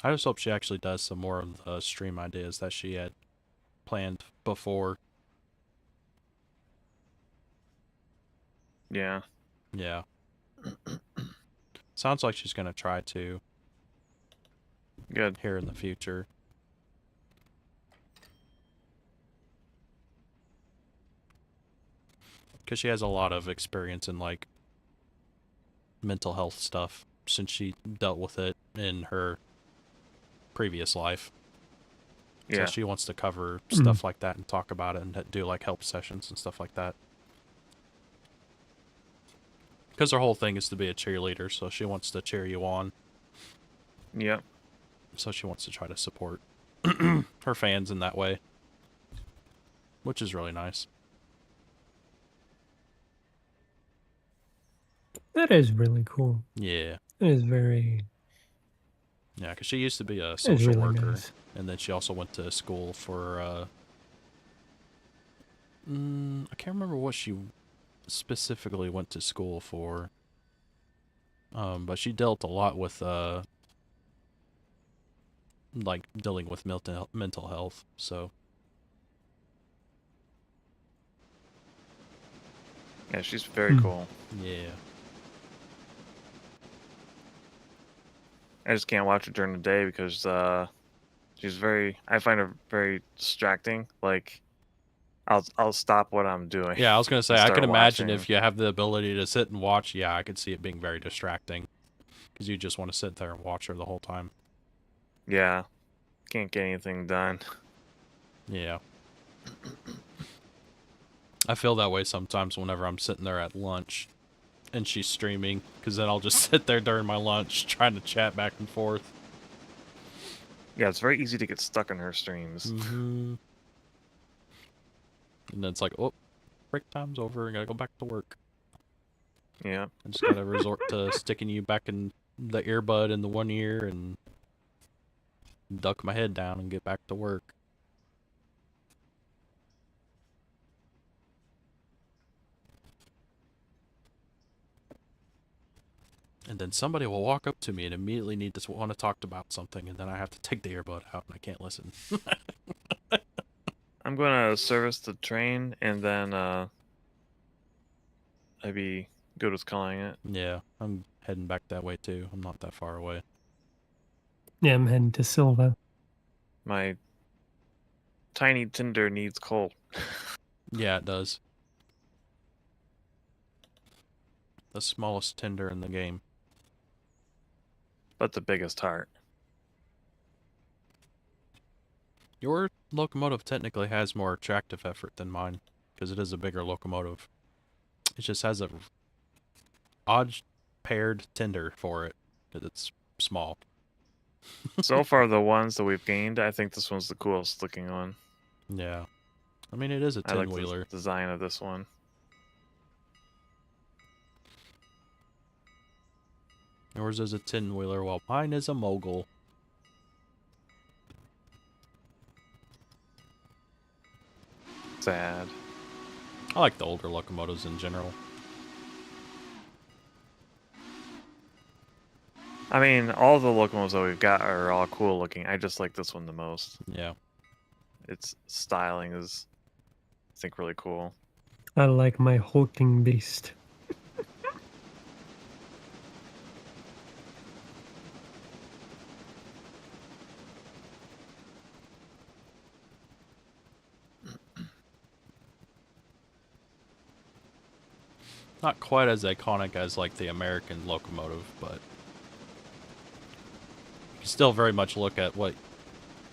I just hope she actually does some more of the stream ideas that she had planned before. Yeah. Yeah. Sounds like she's going to try to Good. here in the future. Because she has a lot of experience in, like, mental health stuff since she dealt with it in her previous life. Yeah. So she wants to cover stuff like that and talk about it and do, like, help sessions and stuff like that. Because her whole thing is to be a cheerleader, so she wants to cheer you on. Yep. So she wants to try to support her fans in that way. Which is really nice. That is really cool. Yeah. It is very... Yeah, because she used to be a It's social really worker. nice. And then she also went to school for, I can't remember what she specifically went to school for. But she dealt a lot with, like, dealing with mental health, so... Yeah, she's very cool. Yeah. I just can't watch her during the day because she's very. I find her very distracting. Like, I'll stop what I'm doing. Yeah, I was going to say, and I start can imagine watching. if you have the ability to sit and watch, yeah, I could see it being very distracting. Because you just want to sit there and watch her the whole time. Yeah, can't get anything done. Yeah. I feel that way sometimes whenever I'm sitting there at lunch and she's streaming, because then I'll just sit there during my lunch trying to chat back and forth. Yeah, it's very easy to get stuck in her streams. Mm-hmm. And then it's like, oh, break time's over, I gotta go back to work. Yeah. I just gotta resort to sticking you back in the earbud in the one ear and duck my head down and get back to work. And then somebody will walk up to me and immediately want to talk about something, and then I have to take the earbud out and I can't listen. I'm gonna service the train and then maybe go to calling it. Yeah, I'm heading back that way too. I'm not that far away. Yeah, I'm heading to Silva. My tiny Tinder needs coal. Yeah, it does. The smallest tender in the game. But the biggest heart. Your locomotive technically has more attractive effort than mine, because it is a bigger locomotive. It just has a odd paired tender for it, because it's small. So far, the ones that we've gained, I think this one's the coolest looking one. Yeah. I mean, it is a I like 10-wheeler. the design of this one. Yours is a 10-wheeler, while mine is a mogul. Sad. I like the older locomotives in general. I mean, all the locomotives that we've got are all cool looking. I just like this one the most. Yeah. Its styling is, I think, really cool. I like my hulking beast. Not quite as iconic as like the American locomotive, but you can still very much look at what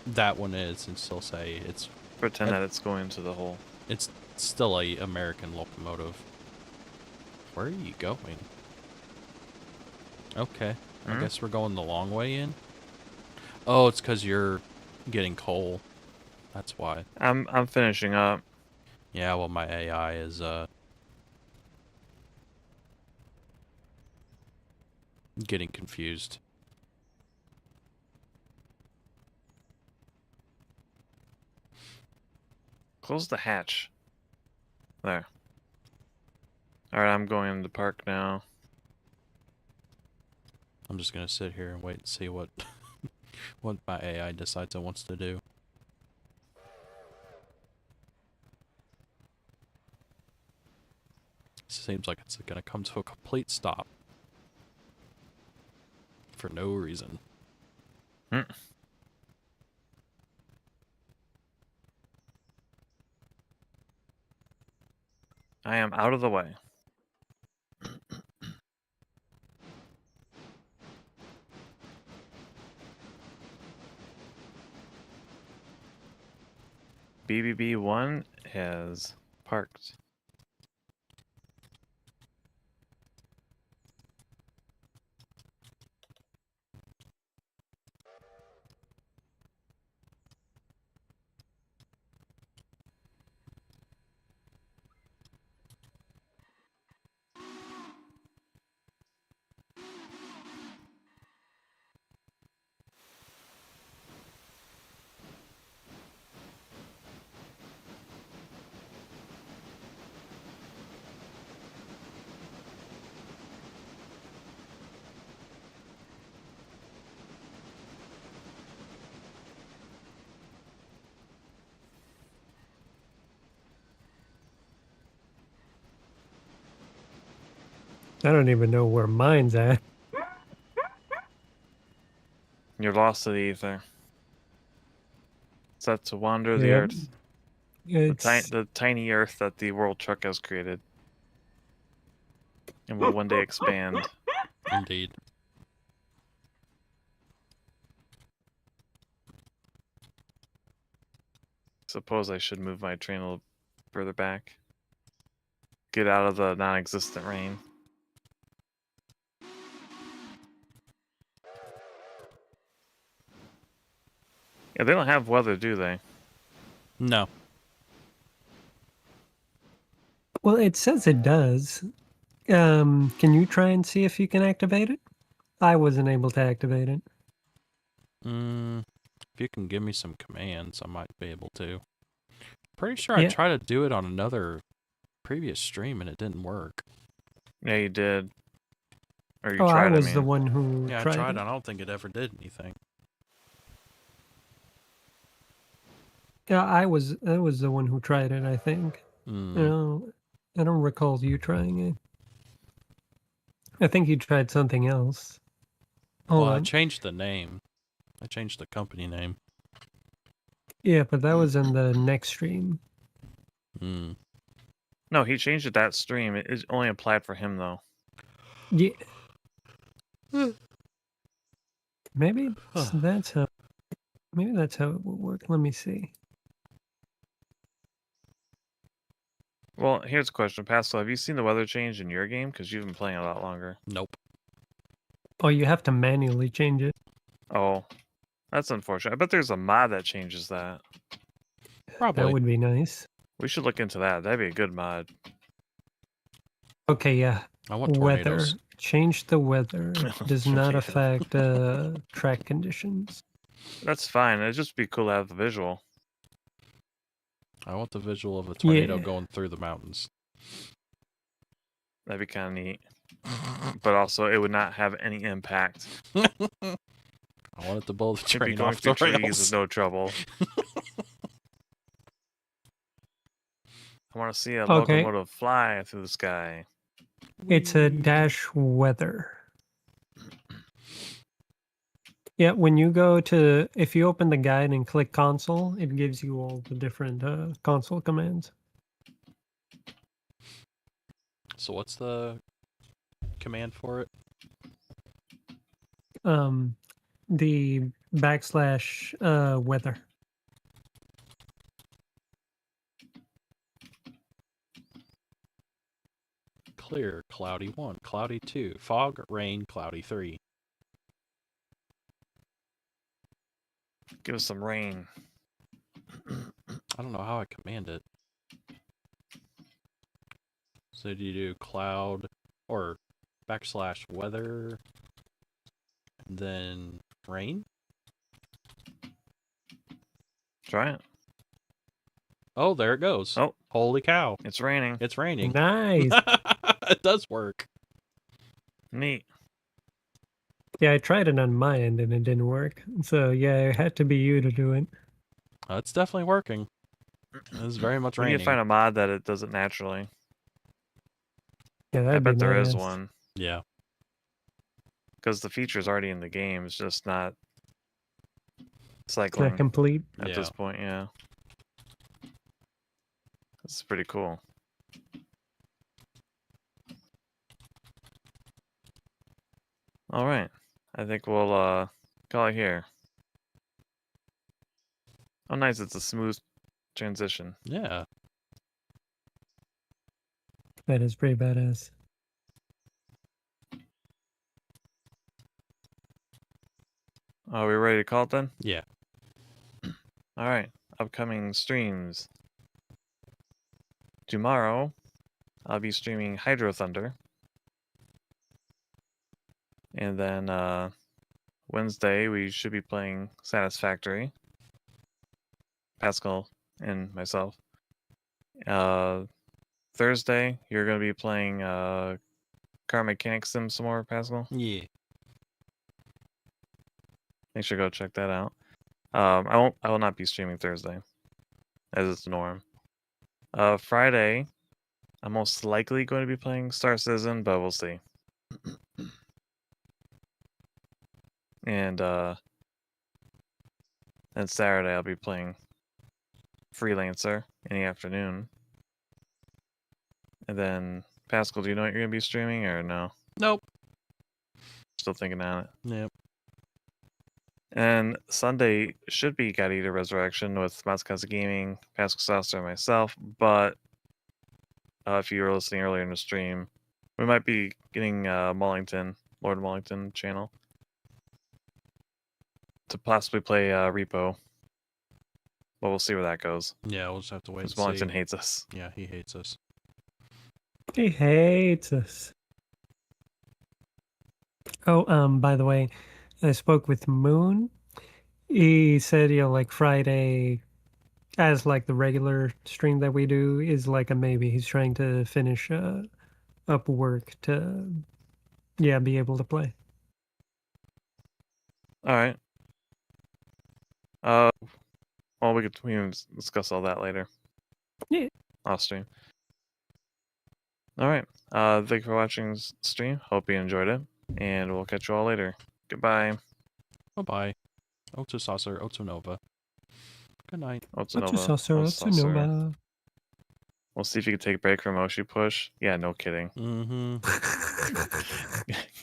that one is and still say it's Pretend that it's going to the hole. it's still a American locomotive. Where are you going? Okay, I guess we're going the long way in. Oh, it's because you're getting coal. That's why. I'm finishing up. Yeah, well, my AI is getting confused. Close the hatch. There. Alright, I'm going into park now. I'm just gonna sit here and wait and see what what my AI decides it wants to do. Seems like it's gonna come to a complete stop for no reason. I am out of the way. BBB1 has parked. I don't even know where mine's at. You're lost to the ether. Set to wander the Yep. earth. It's The tiny earth that the World Truck has created. And will one day expand. Indeed. Suppose I should move my train a little further back. Get out of the non-existent rain. Yeah, they don't have weather, do they? No. well, it says it does. Can you try and see if you can activate it? I wasn't able to activate it. If you can give me some commands, I might be able to. Pretty sure I Yeah. tried to do it on another previous stream and it didn't work. Yeah, you did. Or you Oh, tried, I was the mean. one who Yeah, I tried tried it. and I don't think it ever did anything. Yeah, I was the one who tried it, I think. Hmm. I don't recall you trying it. I think you tried something else. Hold Well, I on. changed the name. I changed the company name. Yeah, but that was in the next stream. Hmm. No, he changed it that stream. It only applied for him, though. Yeah. Maybe that's how. Maybe that's how it would work. Let me see. Well, here's a question. Pascal, have you seen the weather change in your game? Because you've been playing a lot longer. Nope. Oh, you have to manually change it. Oh, that's unfortunate. I bet there's a mod that changes that. Probably. That would be nice. We should look into that. That'd be a good mod. Okay, yeah. I want Weather. tornadoes. Change the weather. Does not Tornado. affect track conditions. That's fine. It'd just be cool to have the visual. I want the visual of a tornado Yeah. going through the mountains. That'd be kind of neat. but also it would not have any impact. I wanted to blow the It'd be train going off the through trees rails. with no trouble. I want to see a Okay. locomotive fly through the sky. It's a dash weather. Yeah, when you go to, if you open the guide and click console, it gives you all the different console commands. So what's the command for it? The / weather. Clear, cloudy 1, cloudy 2, fog, rain, cloudy 3. Give us some rain. I don't know how I command it. So do you do cloud or / weather, then rain? Try it. Oh, there it goes. Oh. Holy cow. It's raining. It's raining. Nice. It does work. Neat. Yeah, I tried it on my end and it didn't work. So yeah, it had to be you to do it. It's definitely working. It's very much We need raining. to find a mod that it does it naturally. Yeah, I that'd bet be there is nice. one. Yeah. Because the feature's already in the game. It's just not It's cycling not complete. at this point, yeah. This is pretty cool. All right. I think we'll call it here. Oh, nice. It's a smooth transition. Yeah. That is pretty badass. Are we ready to call it then? Yeah. All right. Upcoming streams. Tomorrow, I'll be streaming Hydro Thunder. And then Wednesday, we should be playing Satisfactory. Pascal and myself. Thursday, you're going to be playing Car Mechanic Sim some more, Pascal. Yeah. Make sure to go check that out. I will not be streaming Thursday, as is the norm. Friday, I'm most likely going to be playing Star Citizen, but we'll see. And then Saturday, I'll be playing Freelancer in the afternoon. And then, Pascal, do you know what you're going to be streaming, or no? Nope. Still thinking on it. Yep. And Sunday should be God Eater Resurrection with Matsukaze Gaming, Pascal Saucer, and myself. But if you were listening earlier in the stream, we might be getting Mullington, Lord Mullington channel to possibly play Repo. But we'll see where that goes. Yeah, we'll just have to wait and Because Mullington see. hates us. Yeah, he hates us. He hates us. Oh, by the way, I spoke with Moon. He said, like Friday, as like the regular stream that we do, is like a maybe. He's trying to finish up work to, be able to play. All right. Well, we can discuss all that later. Yeah. Off stream. All right. Thank you for watching the stream. Hope you enjoyed it. And we'll catch you all later. Goodbye. Bye-bye. Otsu Saucer, Otsu Nova. Good night. Otsu Nova. Otsu Nova. We'll see if you can take a break from Oshi Push. Yeah, no kidding. Mm-hmm.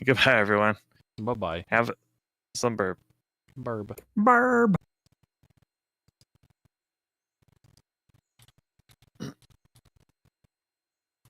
Goodbye, everyone. Bye-bye. Have some burp. Burb. Barb.